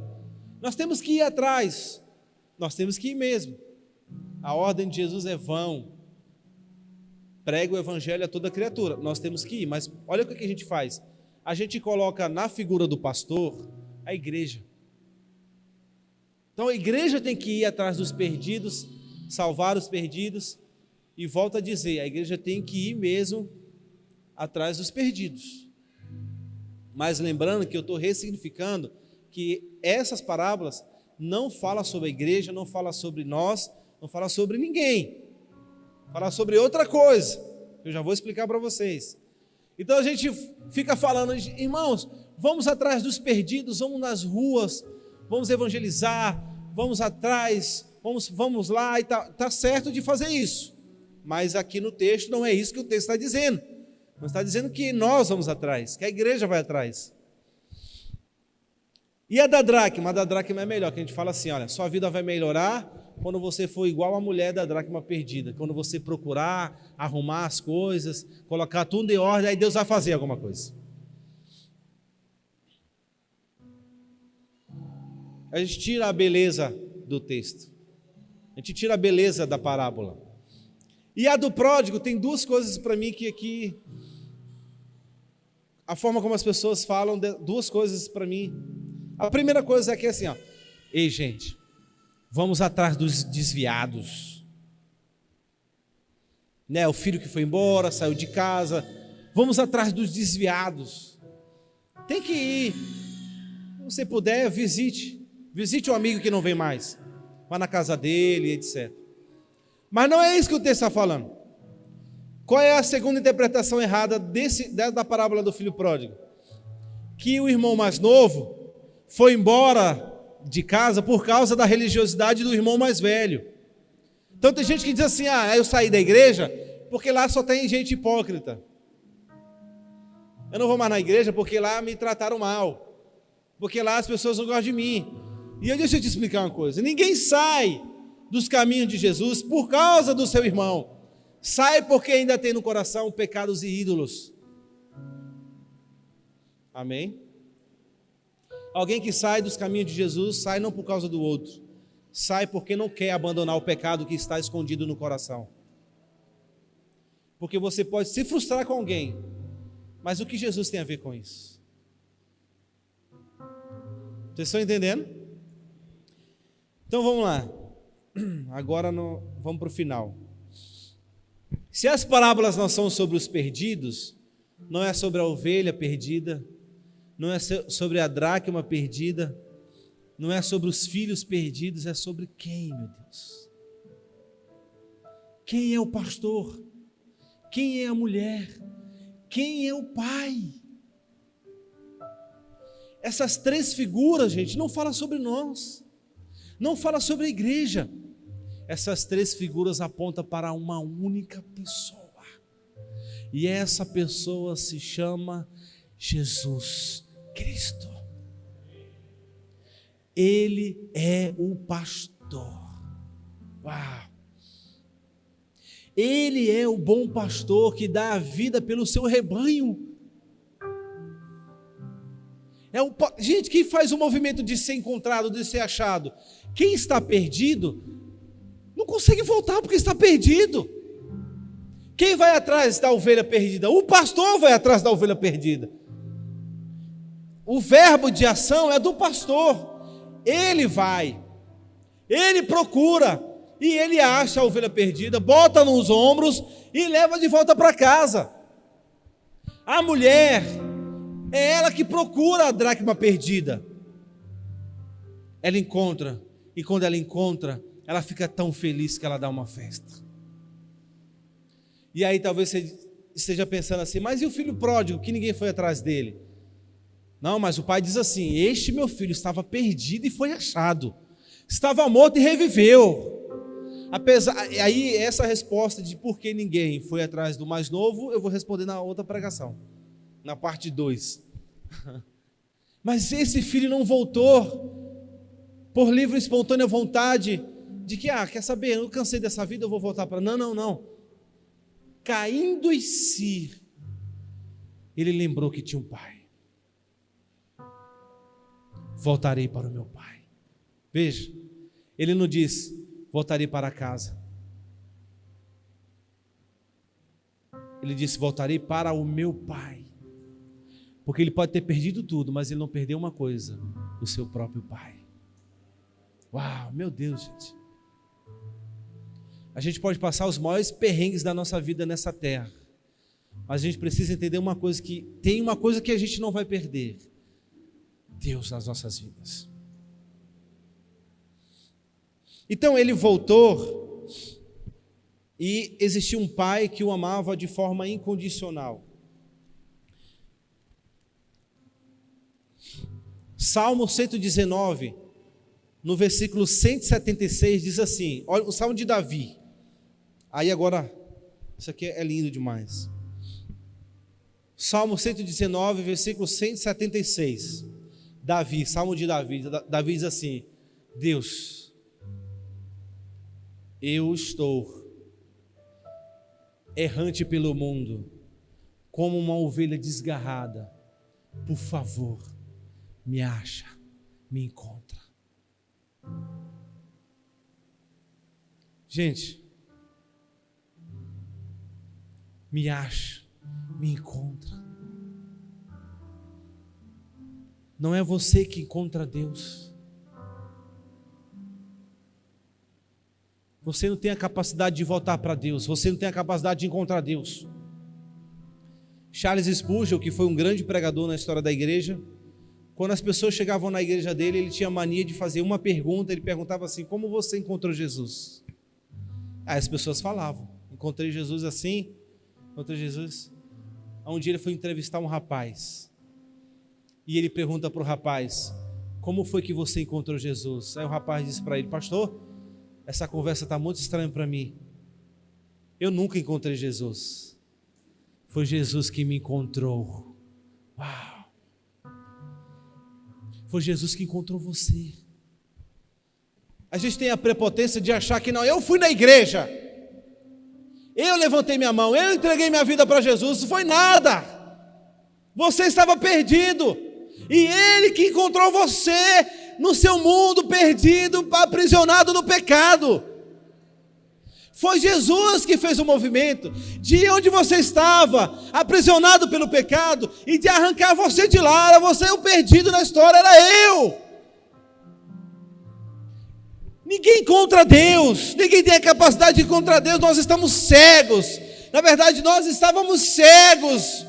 Nós temos que ir atrás, nós temos que ir mesmo. A ordem de Jesus é vão, prega o evangelho a toda criatura, nós temos que ir, mas olha o que a gente faz. A gente coloca na figura do pastor a igreja. Então a igreja tem que ir atrás dos perdidos, salvar os perdidos, e volta a dizer, a igreja tem que ir mesmo atrás dos perdidos. Mas lembrando que eu estou ressignificando que essas parábolas não falam sobre a igreja, não falam sobre nós, não falam sobre ninguém. Falam sobre outra coisa. Eu já vou explicar para vocês. Então a gente fica falando, irmãos, vamos atrás dos perdidos, vamos nas ruas, vamos evangelizar, vamos atrás, vamos lá, e tá certo de fazer isso. Mas aqui no texto não é isso que o texto está dizendo. Não está dizendo que nós vamos atrás, que a igreja vai atrás. E a da dracma? A da dracma é melhor, que a gente fala assim, olha, sua vida vai melhorar quando você for igual a mulher da dracma perdida. Quando você procurar, arrumar as coisas, colocar tudo em ordem, aí Deus vai fazer alguma coisa. A gente tira a beleza do texto. A gente tira a beleza da parábola. E a do pródigo tem duas coisas para mim que aqui... A forma como as pessoas falam, duas coisas para mim. A primeira coisa é que é assim, ó. Ei, gente, vamos atrás dos desviados. Né, o filho que foi embora, saiu de casa. Vamos atrás dos desviados. Tem que ir. Se você puder, visite. Visite um amigo que não vem mais. Vá na casa dele, etc. Mas não é isso que o texto está falando. Qual é a segunda interpretação errada da parábola do filho pródigo? Que o irmão mais novo foi embora de casa por causa da religiosidade do irmão mais velho. Então tem gente que diz assim, eu saí da igreja porque lá só tem gente hipócrita. Eu não vou mais na igreja porque lá me trataram mal. Porque lá as pessoas não gostam de mim. E deixa eu te explicar uma coisa. Ninguém sai dos caminhos de Jesus por causa do seu irmão. Sai porque ainda tem no coração pecados e ídolos. Amém? Alguém que sai dos caminhos de Jesus, sai não por causa do outro. Sai porque não quer abandonar o pecado que está escondido no coração. Porque você pode se frustrar com alguém, mas o que Jesus tem a ver com isso? Vocês estão entendendo? Então vamos lá. Agora vamos para o final. Se as parábolas não são sobre os perdidos, não é sobre a ovelha perdida, não é sobre a dracma perdida, não é sobre os filhos perdidos, é sobre quem, meu Deus? Quem é o pastor? Quem é a mulher? Quem é o pai? Essas três figuras, gente, não fala sobre nós, não fala sobre a igreja. Essas três figuras apontam para uma única pessoa. E essa pessoa se chama Jesus Cristo. Ele é o pastor. Uau! Ele é o bom pastor que dá a vida pelo seu rebanho. Gente, quem faz o movimento de ser encontrado, de ser achado? Quem está perdido não consegue voltar porque está perdido. Quem vai atrás da ovelha perdida? O pastor vai atrás da ovelha perdida. O verbo de ação é do pastor. Ele vai, ele procura e ele acha a ovelha perdida, bota nos ombros e leva de volta para casa. A mulher é ela que procura a dracma perdida. Ela encontra, e quando ela encontra, ela fica tão feliz que ela dá uma festa. E aí talvez você esteja pensando assim, mas e o filho pródigo, que ninguém foi atrás dele? Não, mas o pai diz assim, este meu filho estava perdido e foi achado, estava morto e reviveu. Aí essa resposta de por que ninguém foi atrás do mais novo, eu vou responder na outra pregação, na parte 2. Mas esse filho não voltou por livre e espontânea vontade de que, quer saber, eu cansei dessa vida, eu vou voltar para... Não. Caindo em si, ele lembrou que tinha um pai. Voltarei para o meu pai. Veja, ele não diz, voltarei para casa. Ele disse, voltarei para o meu pai. Porque ele pode ter perdido tudo, mas ele não perdeu uma coisa, o seu próprio pai. Uau, meu Deus, gente. A gente pode passar os maiores perrengues da nossa vida nessa terra, mas a gente precisa entender uma coisa, que tem uma coisa que a gente não vai perder: Deus nas nossas vidas. Então ele voltou e existia um pai que o amava de forma incondicional. Salmo 119, no versículo 176, diz assim, olha o Salmo de Davi. Aí agora, isso aqui é lindo demais. Salmo 119, versículo 176. Davi, Salmo de Davi. Davi diz assim: Deus, eu estou errante pelo mundo, como uma ovelha desgarrada. Por favor, me acha, me encontra. Gente, me acha, me encontra. Não é você que encontra Deus. Você não tem a capacidade de voltar para Deus. Você não tem a capacidade de encontrar Deus. Charles Spurgeon, que foi um grande pregador na história da igreja, quando as pessoas chegavam na igreja dele, ele tinha a mania de fazer uma pergunta. Ele perguntava assim: como você encontrou Jesus? Aí as pessoas falavam: encontrei Jesus assim, encontrei Jesus. Um dia ele foi entrevistar um rapaz, e ele pergunta para o rapaz: como foi que você encontrou Jesus? Aí o rapaz disse para ele: pastor, essa conversa está muito estranha para mim. Eu nunca encontrei Jesus. Foi Jesus que me encontrou. Uau! Foi Jesus que encontrou você. A gente tem a prepotência de achar que não, eu fui na igreja, eu levantei minha mão, eu entreguei minha vida para Jesus. Não foi nada. Você estava perdido, e Ele que encontrou você no seu mundo perdido, aprisionado no pecado. Foi Jesus que fez o movimento de onde você estava, aprisionado pelo pecado, e de arrancar você de lá. Era você o perdido na história, era eu. Ninguém encontra Deus, ninguém tem a capacidade de encontrar Deus. Nós estamos cegos. Na verdade, nós estávamos cegos.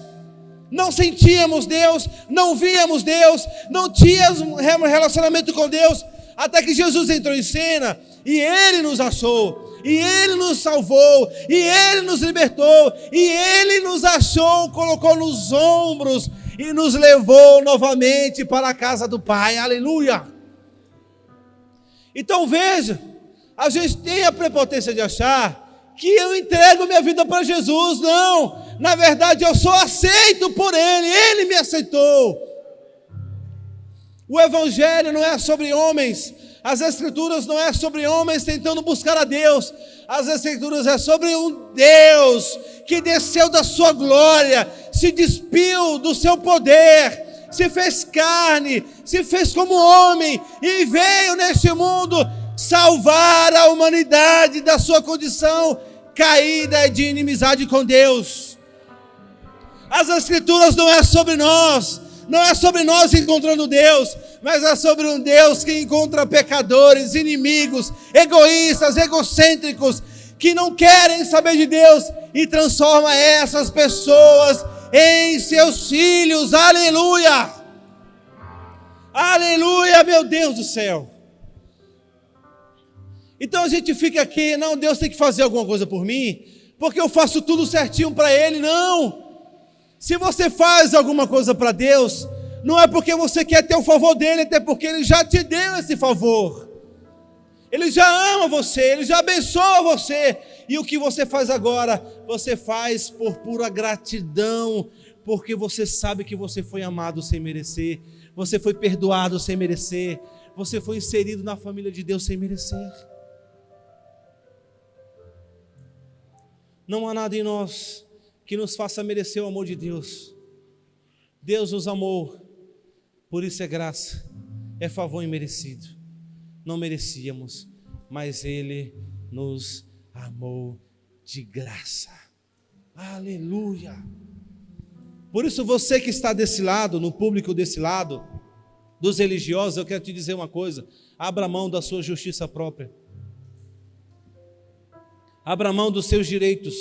Não sentíamos Deus, não víamos Deus, não tínhamos um relacionamento com Deus, até que Jesus entrou em cena e Ele nos achou, e Ele nos salvou, e Ele nos libertou, e Ele nos achou, colocou nos ombros e nos levou novamente para a casa do Pai. Aleluia! Então veja, a gente tem a prepotência de achar que eu entrego minha vida para Jesus. Não, na verdade eu sou aceito por Ele, Ele me aceitou. O Evangelho não é sobre homens, as Escrituras não é sobre homens tentando buscar a Deus. As Escrituras é sobre um Deus que desceu da sua glória, se despiu do seu poder, se fez carne, se fez como homem e veio neste mundo salvar a humanidade da sua condição caída de inimizade com Deus. As Escrituras não é sobre nós, não é sobre nós encontrando Deus, mas é sobre um Deus que encontra pecadores, inimigos, egoístas, egocêntricos, que não querem saber de Deus, e transforma essas pessoas em seus filhos. Aleluia! Aleluia, meu Deus do céu! Então a gente fica aqui, não, Deus tem que fazer alguma coisa por mim, porque eu faço tudo certinho para Ele. Não! Se você faz alguma coisa para Deus, não é porque você quer ter o favor dEle, até porque Ele já te deu esse favor. Ele já ama você, Ele já abençoa você. E o que você faz agora, você faz por pura gratidão, porque você sabe que você foi amado sem merecer, você foi perdoado sem merecer, você foi inserido na família de Deus sem merecer. Não há nada em nós que nos faça merecer o amor de Deus. Deus nos amou, por isso é graça, é favor imerecido. Não merecíamos, mas Ele nos amou de graça. Aleluia! Por isso você que está desse lado, no público desse lado, dos religiosos, eu quero te dizer uma coisa: abra mão da sua justiça própria. Abra mão dos seus direitos.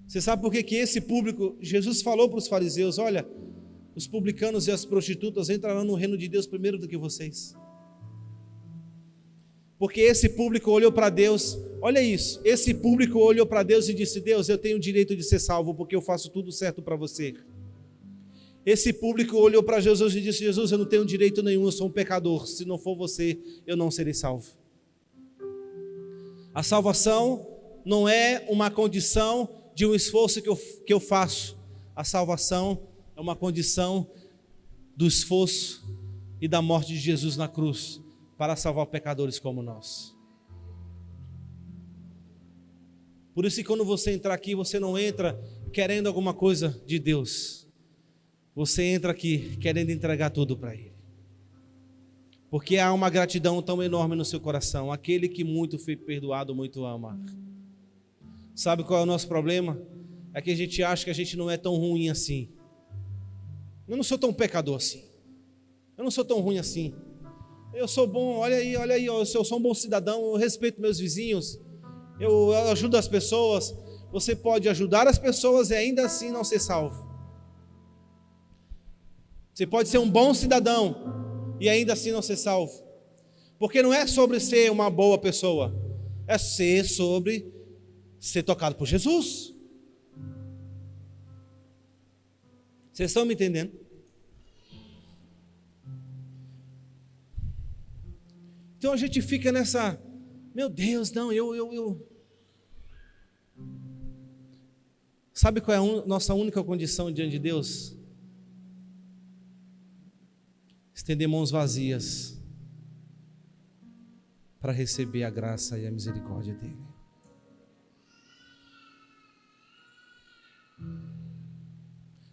Você sabe por que esse público, Jesus falou para os fariseus: olha, os publicanos e as prostitutas entrarão no reino de Deus primeiro do que vocês. Porque esse público olhou para Deus, olha isso, esse público olhou para Deus e disse: Deus, eu tenho o direito de ser salvo, porque eu faço tudo certo para você. Esse público olhou para Jesus e disse: Jesus, eu não tenho direito nenhum, eu sou um pecador, se não for você, eu não serei salvo. A salvação não é uma condição de um esforço que eu faço. A salvação é uma condição do esforço e da morte de Jesus na cruz para salvar pecadores como nós. Por isso que quando você entrar aqui, você não entra querendo alguma coisa de Deus. Você entra aqui querendo entregar tudo para Ele. Porque há uma gratidão tão enorme no seu coração. Aquele que muito foi perdoado, muito ama. Sabe qual é o nosso problema? É que a gente acha que a gente não é tão ruim assim. Eu não sou tão pecador assim. Eu não sou tão ruim assim. Eu sou bom, olha aí, eu sou um bom cidadão, eu respeito meus vizinhos, eu ajudo as pessoas. Você pode ajudar as pessoas e ainda assim não ser salvo. Você pode ser um bom cidadão e ainda assim não ser salvo. Porque não é sobre ser uma boa pessoa, é sobre ser tocado por Jesus. Vocês estão me entendendo? Então a gente fica nessa, meu Deus, não, eu. Sabe qual é a nossa única condição diante de Deus? Estender mãos vazias para receber a graça e a misericórdia dele.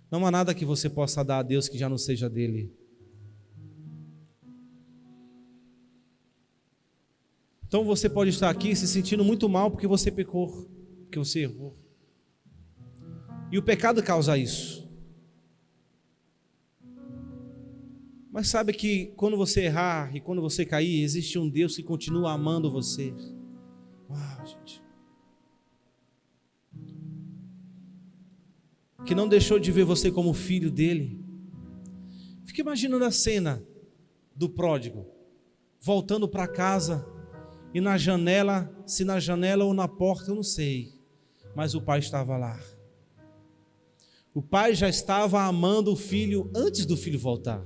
Não há nada que você possa dar a Deus que já não seja dele. Então você pode estar aqui se sentindo muito mal porque você pecou, porque você errou. E o pecado causa isso. Mas sabe que quando você errar e quando você cair, existe um Deus que continua amando você. Uau, gente. Que não deixou de ver você como filho dele. Fica imaginando a cena do pródigo voltando para casa e na janela, se na janela ou na porta, eu não sei, mas o pai estava lá. O pai já estava amando o filho antes do filho voltar.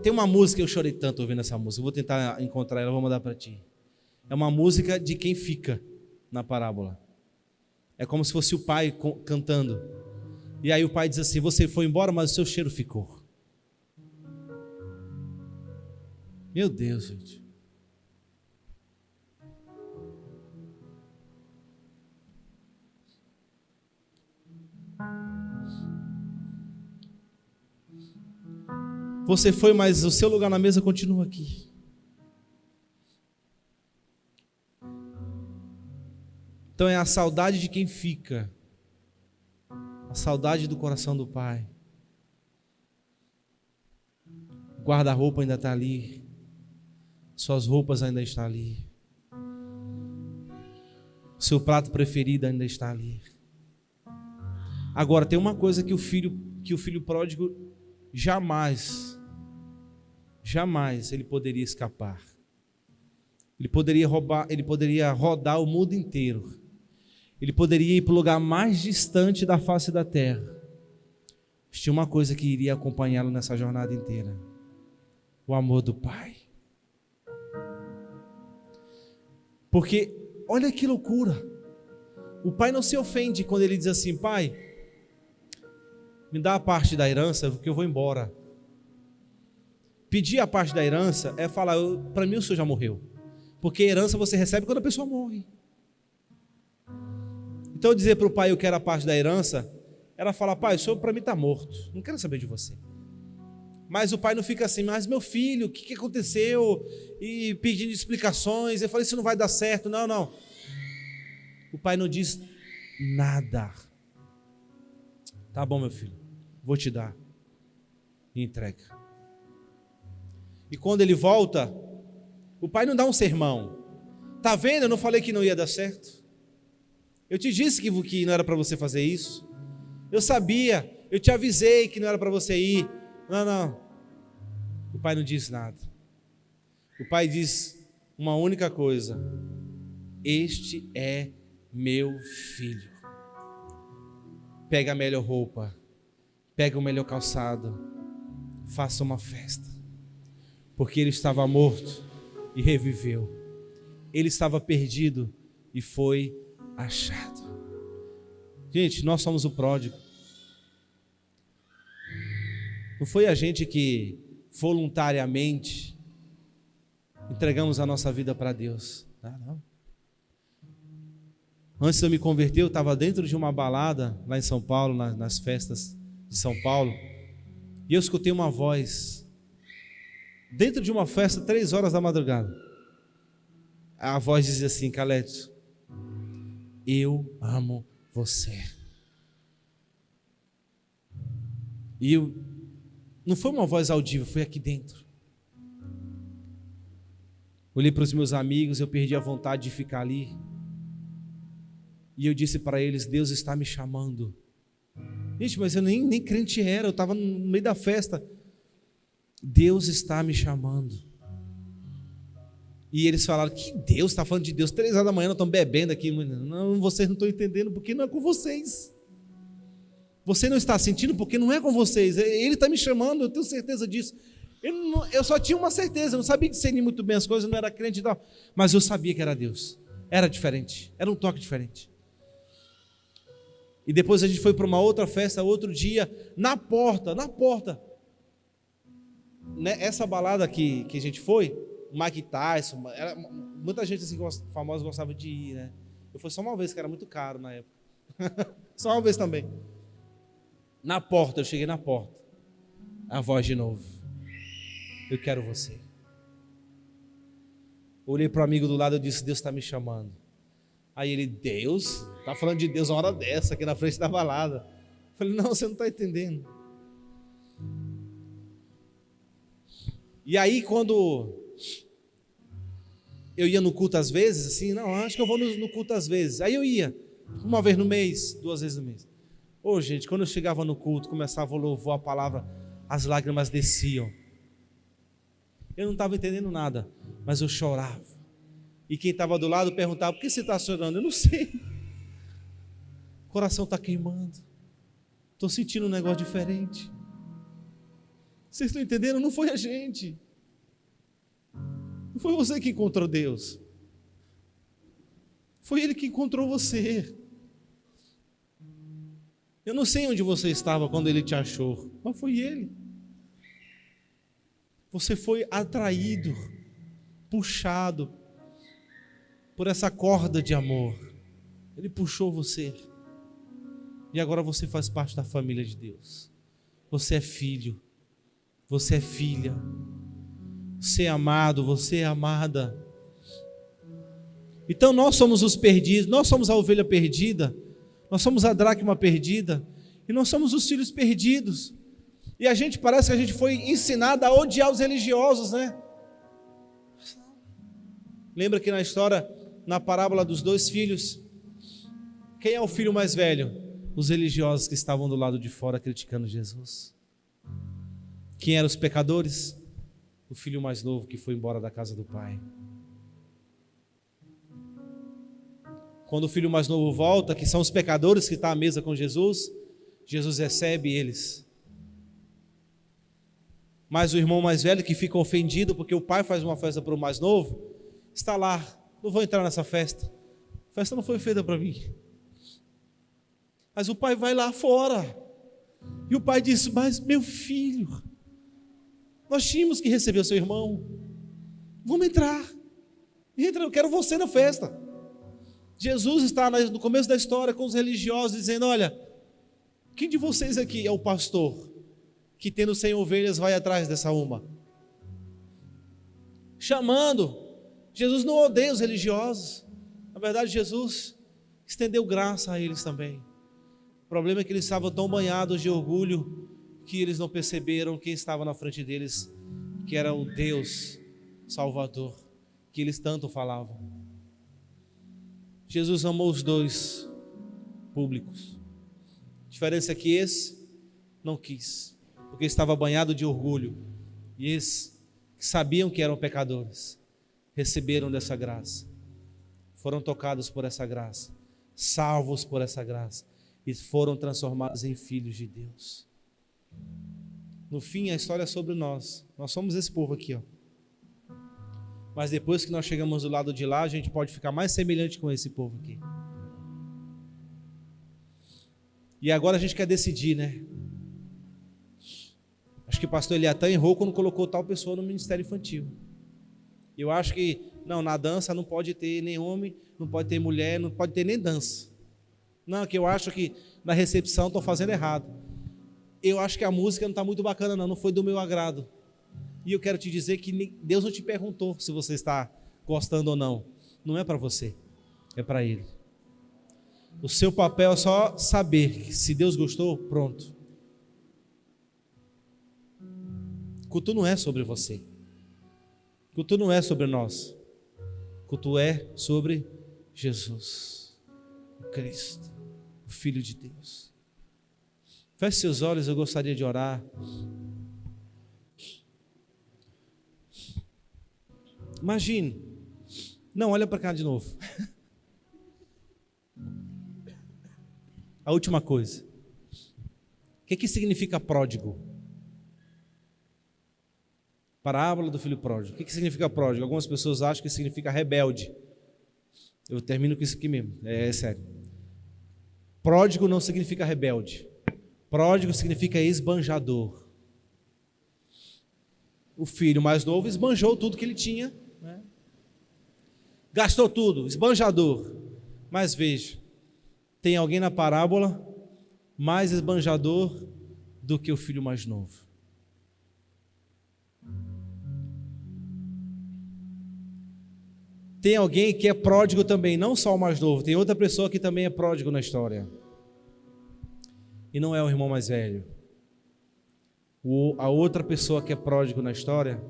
Tem uma música, eu chorei tanto ouvindo essa música, eu vou tentar encontrar ela, vou mandar para ti. É uma música de quem fica na parábola. É como se fosse o pai cantando. E aí o pai diz assim: você foi embora, mas o seu cheiro ficou. Meu Deus, gente. Você foi, mas o seu lugar na mesa continua aqui. Então é a saudade de quem fica, a saudade do coração do pai. O guarda-roupa ainda está ali, suas roupas ainda estão ali, o seu prato preferido ainda está ali. Agora tem uma coisa que o filho pródigo jamais ele poderia escapar. Ele poderia roubar, ele poderia rodar o mundo inteiro. Ele poderia ir para o lugar mais distante da face da terra. Mas tinha uma coisa que iria acompanhá-lo nessa jornada inteira: o amor do Pai. Porque, olha que loucura, o pai não se ofende quando ele diz assim: pai, me dá a parte da herança porque eu vou embora. Pedir a parte da herança é falar: para mim o senhor já morreu. Porque herança você recebe quando a pessoa morre. Então dizer para o pai: eu quero a parte da herança, era falar: pai, o senhor para mim está morto, não quero saber de você. Mas o pai não fica assim: mas meu filho, o que aconteceu? E pedindo explicações. Eu falei: isso não vai dar certo. Não. O pai não diz nada. Tá bom, meu filho, vou te dar. E entrega. E quando ele volta, o pai não dá um sermão. Tá vendo? Eu não falei que não ia dar certo. Eu te disse que não era para você fazer isso. Eu sabia, eu te avisei que não era para você ir. Não. O pai não diz nada. O pai diz uma única coisa: este é meu filho. Pega a melhor roupa, pega o melhor calçado, faça uma festa. Porque ele estava morto e reviveu. Ele estava perdido e foi achado. Gente, nós somos o pródigo. Não foi a gente que voluntariamente entregamos a nossa vida para Deus. Não. Antes de eu me converter, eu estava dentro de uma balada lá em São Paulo, nas festas de São Paulo, e eu escutei uma voz dentro de uma festa, 3 horas da madrugada. A voz dizia assim: Caleto, eu amo você. E não foi uma voz audível, foi aqui dentro. Olhei para os meus amigos, eu perdi a vontade de ficar ali. E eu disse para eles: Deus está me chamando. Gente, mas eu nem crente era, eu estava no meio da festa. Deus está me chamando. E eles falaram: que Deus? Está falando de Deus? 3 horas da manhã, nós estamos bebendo aqui. Não, vocês não estão entendendo, porque não é com vocês. Você não está sentindo porque não é com vocês. Ele está me chamando, eu tenho certeza disso. Eu só tinha uma certeza, eu não sabia discernir muito bem as coisas, eu não era crente e tal, mas eu sabia que era Deus. Era diferente, era um toque diferente. E depois a gente foi para uma outra festa, outro dia, na porta, né, essa balada que a gente foi, Mike Tyson, muita gente assim, famosa gostava de ir, né? Eu fui só uma vez, que era muito caro na época. Só uma vez também. Na porta, eu cheguei na porta. A voz de novo: eu quero você. Olhei para o amigo do lado e disse: Deus está me chamando. Aí ele: Deus? Está falando de Deus uma hora dessa, aqui na frente da balada. Eu falei: não, você não está entendendo. E aí quando eu ia no culto às vezes, assim, não, acho que eu vou no culto às vezes. Aí eu ia, uma vez no mês, 2 vezes no mês. Gente, quando eu chegava no culto, começava a louvar a palavra, as lágrimas desciam. Eu não estava entendendo nada, mas eu chorava. E quem estava do lado perguntava: por que você está chorando? Eu não sei. O coração está queimando. Estou sentindo um negócio diferente. Vocês estão entendendo? Não foi a gente. Não foi você que encontrou Deus. Foi Ele que encontrou você. Eu não sei onde você estava quando Ele te achou, mas foi Ele. Você foi atraído, puxado por essa corda de amor. Ele puxou você. E agora você faz parte da família de Deus. Você é filho. Você é filha. Você é amado, você é amada. Então nós somos os perdidos, nós somos a ovelha perdida, nós somos a dracma perdida, e nós somos os filhos perdidos. E a gente parece que a gente foi ensinado a odiar os religiosos, né? Lembra que na história, na parábola dos 2 filhos, quem é o filho mais velho? Os religiosos que estavam do lado de fora criticando Jesus. Quem eram os pecadores? O filho mais novo que foi embora da casa do pai. Quando o filho mais novo volta, que são os pecadores que estão à mesa com Jesus, Jesus recebe eles. Mas o irmão mais velho, que fica ofendido porque o pai faz uma festa para o mais novo, está lá: não vou entrar nessa festa, a festa não foi feita para mim. Mas o pai vai lá fora, e o pai diz: mas meu filho, nós tínhamos que receber o seu irmão, vamos entrar, entra, eu quero você na festa. Jesus está no começo da história com os religiosos, dizendo: olha, quem de vocês aqui é o pastor que, tendo 100 ovelhas, vai atrás dessa uma? Chamando. Jesus não odeia os religiosos. Na verdade, Jesus estendeu graça a eles também. O problema é que eles estavam tão banhados de orgulho que eles não perceberam quem estava na frente deles, que era o Deus Salvador, que eles tanto falavam. Jesus amou os 2 públicos. A diferença é que esse não quis, porque estava banhado de orgulho. E esses que sabiam que eram pecadores, receberam dessa graça, foram tocados por essa graça, salvos por essa graça, e foram transformados em filhos de Deus. No fim, a história é sobre nós. Nós somos esse povo aqui, ó. Mas depois que nós chegamos do lado de lá, a gente pode ficar mais semelhante com esse povo aqui. E agora a gente quer decidir, né? Acho que o pastor Eliatã errou quando colocou tal pessoa no ministério infantil. Eu acho que, não, na dança não pode ter nem homem, não pode ter mulher, não pode ter nem dança. Não, que eu acho que na recepção estão fazendo errado. Eu acho que a música não está muito bacana, não foi do meu agrado. E eu quero te dizer que Deus não te perguntou se você está gostando ou não. Não é para você, é para Ele. O seu papel é só saber que se Deus gostou, pronto. Culto não é sobre você. Culto não é sobre nós. Culto é sobre Jesus, o Cristo, o Filho de Deus. Feche seus olhos, eu gostaria de orar. Imagine. Não, olha para cá de novo. A última coisa. O que significa pródigo? Parábola do filho pródigo. O que significa pródigo? Algumas pessoas acham que significa rebelde. Eu termino com isso aqui mesmo. É sério. Pródigo não significa rebelde. Pródigo significa esbanjador. O filho mais novo esbanjou tudo que ele tinha, né? Gastou tudo, esbanjador. Mas veja, tem alguém na parábola mais esbanjador do que o filho mais novo. Tem alguém que é pródigo também, não só o mais novo, tem outra pessoa que também é pródigo na história. E não é o irmão mais velho. A outra pessoa que é pródigo na história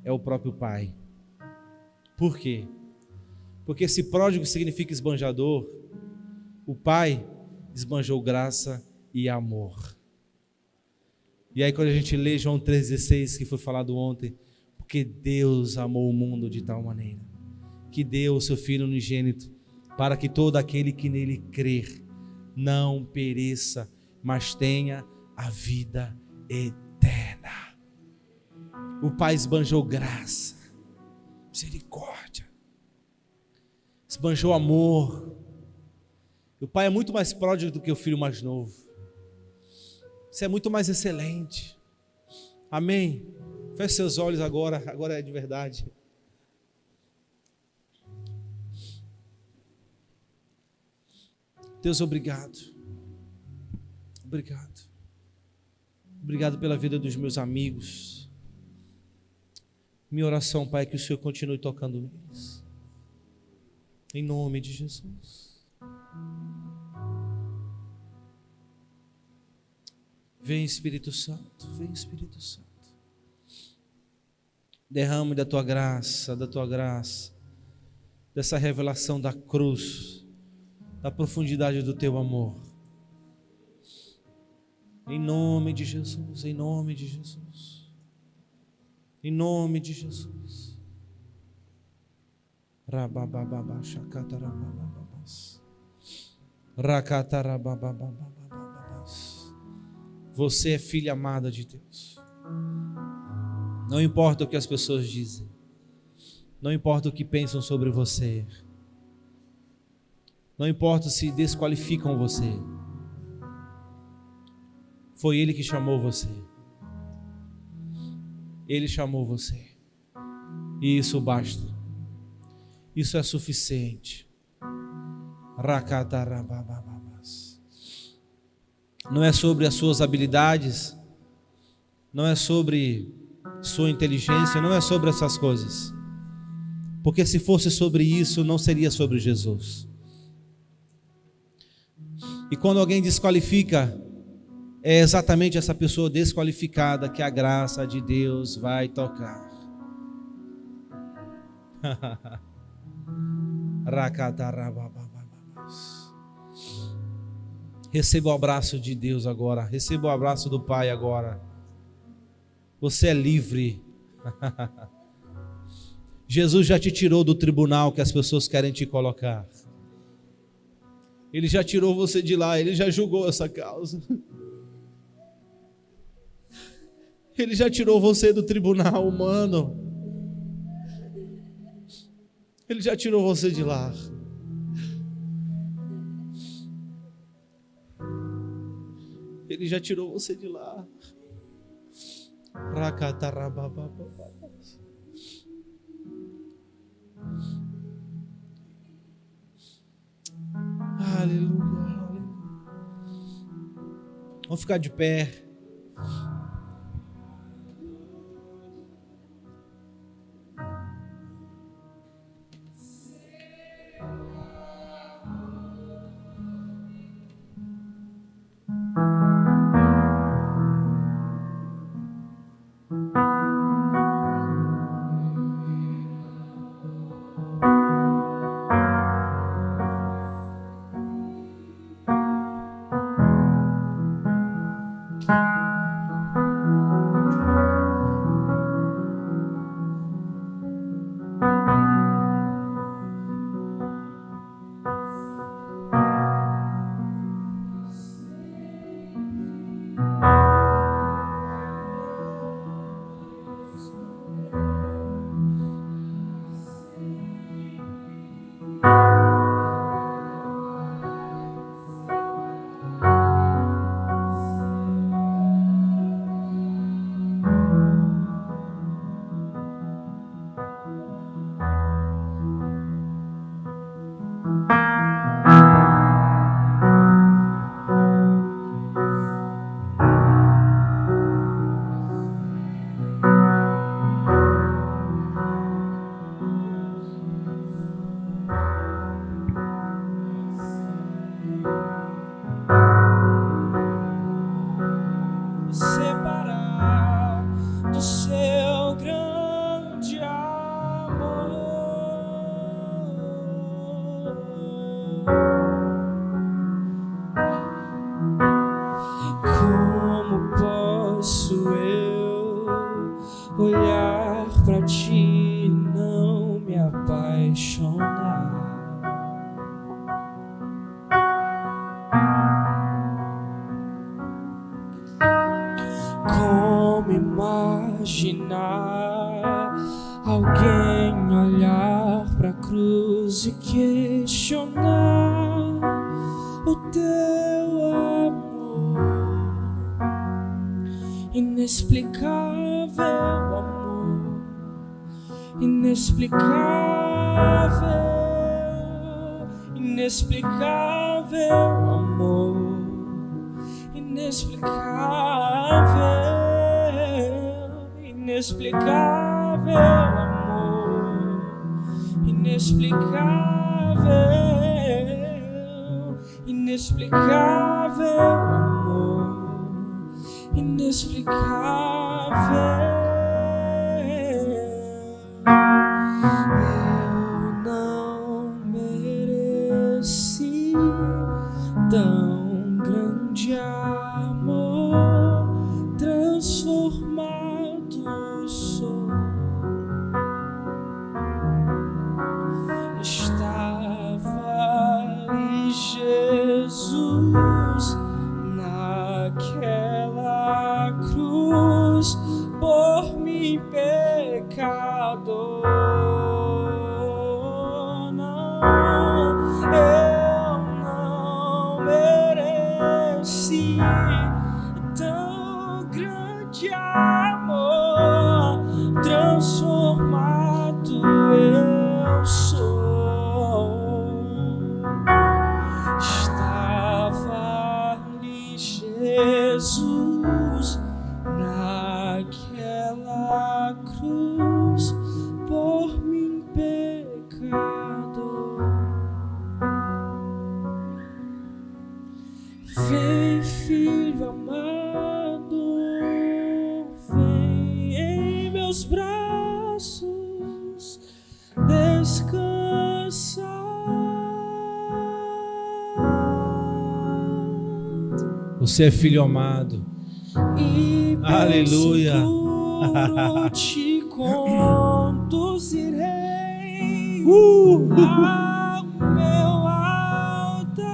é o próprio pai. Por quê? Porque se pródigo significa esbanjador, o pai esbanjou graça e amor. E aí quando a gente lê João 3,16, que foi falado ontem, porque Deus amou o mundo de tal maneira, que deu o seu Filho unigênito, para que todo aquele que nele crer não pereça, mas tenha a vida eterna. O Pai esbanjou graça, misericórdia, esbanjou amor. O Pai é muito mais pródigo do que o filho mais novo. Isso é muito mais excelente. Amém? Feche seus olhos agora é de verdade. Deus, obrigado. Obrigado. Obrigado pela vida dos meus amigos. Minha oração, Pai, é que o Senhor continue tocando neles. Em nome de Jesus. Vem, Espírito Santo. Vem, Espírito Santo. Derrame da tua graça, dessa revelação da cruz, da profundidade do teu amor. Em nome de Jesus, em nome de Jesus. Em nome de Jesus. Você é filha amada de Deus. Não importa o que as pessoas dizem. Não importa o que pensam sobre você. Não importa se desqualificam você. Foi Ele que chamou você. Ele chamou você. E isso basta. Isso é suficiente. Não é sobre as suas habilidades. Não é sobre sua inteligência. Não é sobre essas coisas. Porque se fosse sobre isso, não seria sobre Jesus. E quando alguém desqualifica, é exatamente essa pessoa desqualificada que a graça de Deus vai tocar. Receba o abraço de Deus agora. Receba o abraço do Pai agora. Você é livre. Jesus já te tirou do tribunal que as pessoas querem te colocar. Ele já tirou você de lá. Ele já julgou essa causa. Ele já tirou você do tribunal humano. Ele já tirou você de lá. Ele já tirou você de lá. Aleluia. Vamos ficar de pé. Separar do seu grande amor. Como posso eu olhar pra ti e não me apaixonar? Como imaginar alguém olhar pra cruz e questionar o teu amor? Inexplicável amor, inexplicável, inexplicável amor, inexplicável, inexplicável amor, inexplicável, inexplicável amor, inexplicável. Eu não mereci tão grande amor, transformado sou. Estava ali Jesus naquela cruz por mim pecador. Eu não mereci tão grande amor, transformado eu sou. Estava ali Jesus naquela cruz por mim pecador. Vem, filho amado, vem em meus braços, descansa. Você é filho amado. E Aleluia. seguro te conduzirei ao meu altar.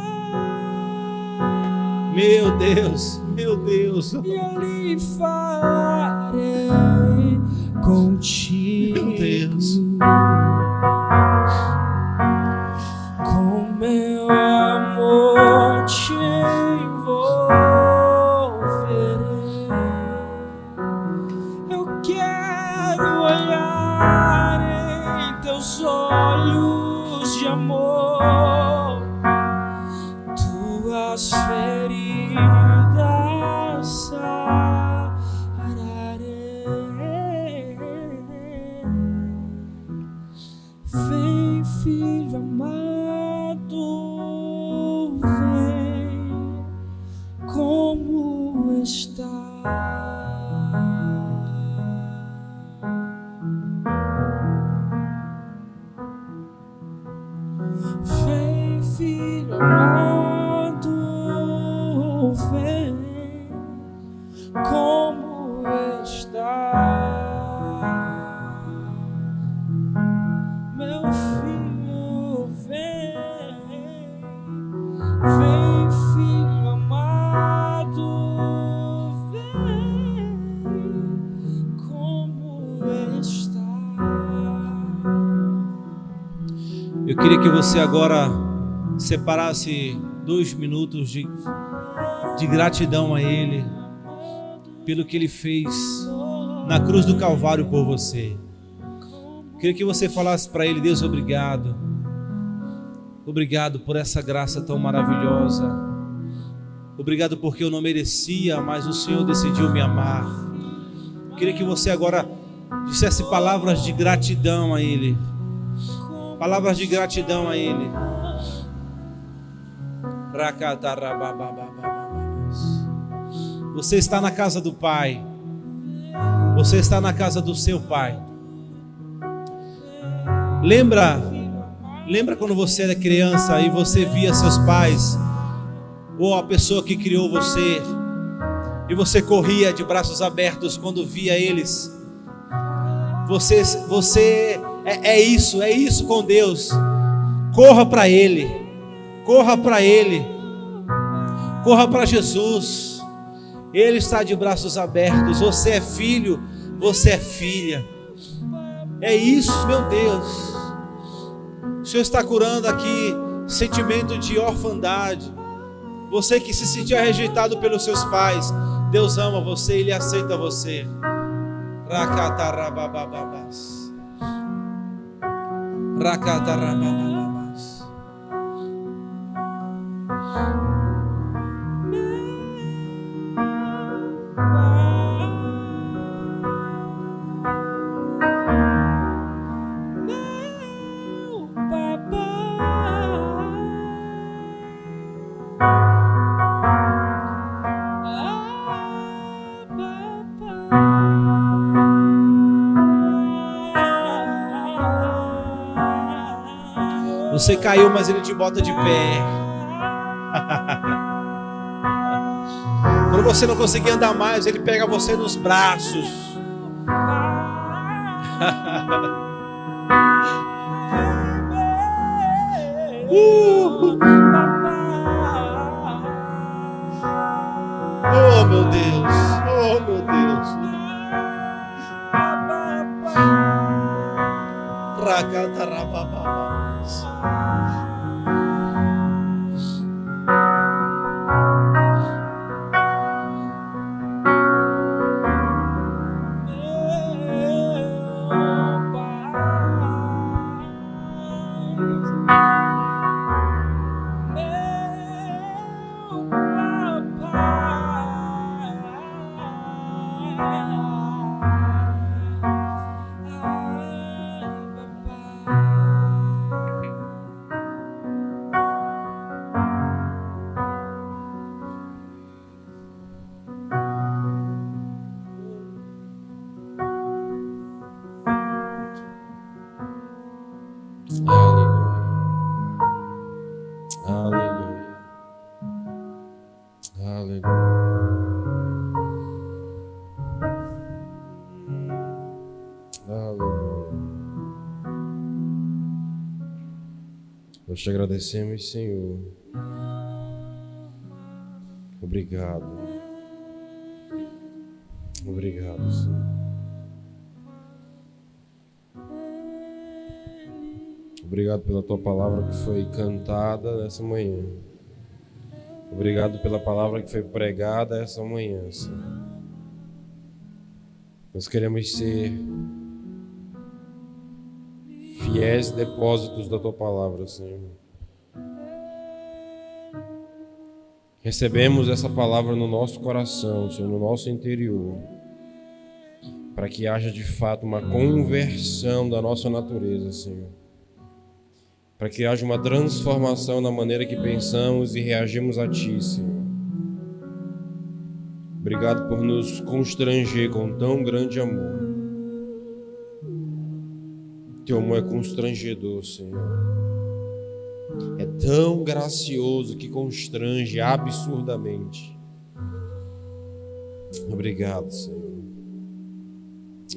Meu Deus, meu Deus. E ali falarei contigo. Meu Deus. Com meu amor te envolverei tuas feridas sararei. Vem, filho amado, vem, como está. Vem, filho amado, vem, como está. Meu filho, vem, vem, filho amado, vem, como está. Eu queria que você agora separasse 2 minutos de gratidão a Ele pelo que Ele fez na cruz do Calvário por você. Eu queria que você falasse para Ele: Deus, obrigado. Obrigado por essa graça tão maravilhosa. Obrigado porque eu não merecia, mas o Senhor decidiu me amar. Eu queria que você agora dissesse palavras de gratidão a Ele. Palavras de gratidão a Ele. Você está na casa do Pai. Você está na casa do seu Pai. Lembra quando você era criança e você via seus pais, ou a pessoa que criou você, e você corria de braços abertos quando via eles? É isso com Deus. Corra para Ele, corra para Ele, corra para Jesus. Ele está de braços abertos. Você é filho, você é filha. É isso, meu Deus. O Senhor está curando aqui sentimento de orfandade. Você que se sentia rejeitado pelos seus pais, Deus ama você e Ele aceita você. Racatarabababas. Racatarabababas. Você caiu, mas Ele te bota de pé. Quando você não conseguir andar mais, Ele pega você nos braços. Oh, meu Deus. Oh, meu Deus. Racatarabababas. Nós te agradecemos, Senhor. Obrigado. Obrigado, Senhor. Obrigado pela tua palavra que foi cantada nessa manhã. Obrigado pela palavra que foi pregada essa manhã, Senhor. Nós queremos ser fiéis depósitos da tua palavra, Senhor. Recebemos essa palavra no nosso coração, Senhor, no nosso interior, para que haja de fato uma conversão da nossa natureza, Senhor. Para que haja uma transformação na maneira que pensamos e reagimos a Ti, Senhor. Obrigado por nos constranger com tão grande amor. Teu amor é constrangedor, Senhor. É tão gracioso que constrange absurdamente. Obrigado, Senhor.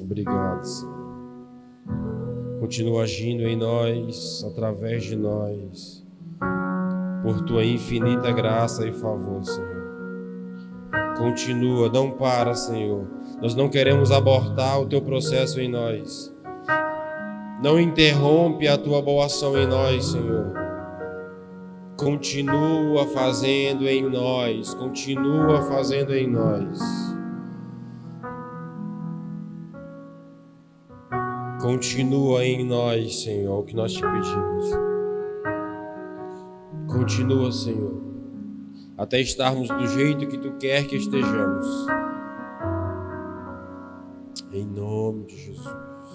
Obrigado, Senhor. Continua agindo em nós, através de nós, por Tua infinita graça e favor, Senhor. Continua, não para, Senhor. Nós não queremos abortar o Teu processo em nós. Não interrompe a Tua boa ação em nós, Senhor. Continua fazendo em nós, continua fazendo em nós. Continua em nós, Senhor, o que nós te pedimos. Continua, Senhor, até estarmos do jeito que Tu quer que estejamos. Em nome de Jesus.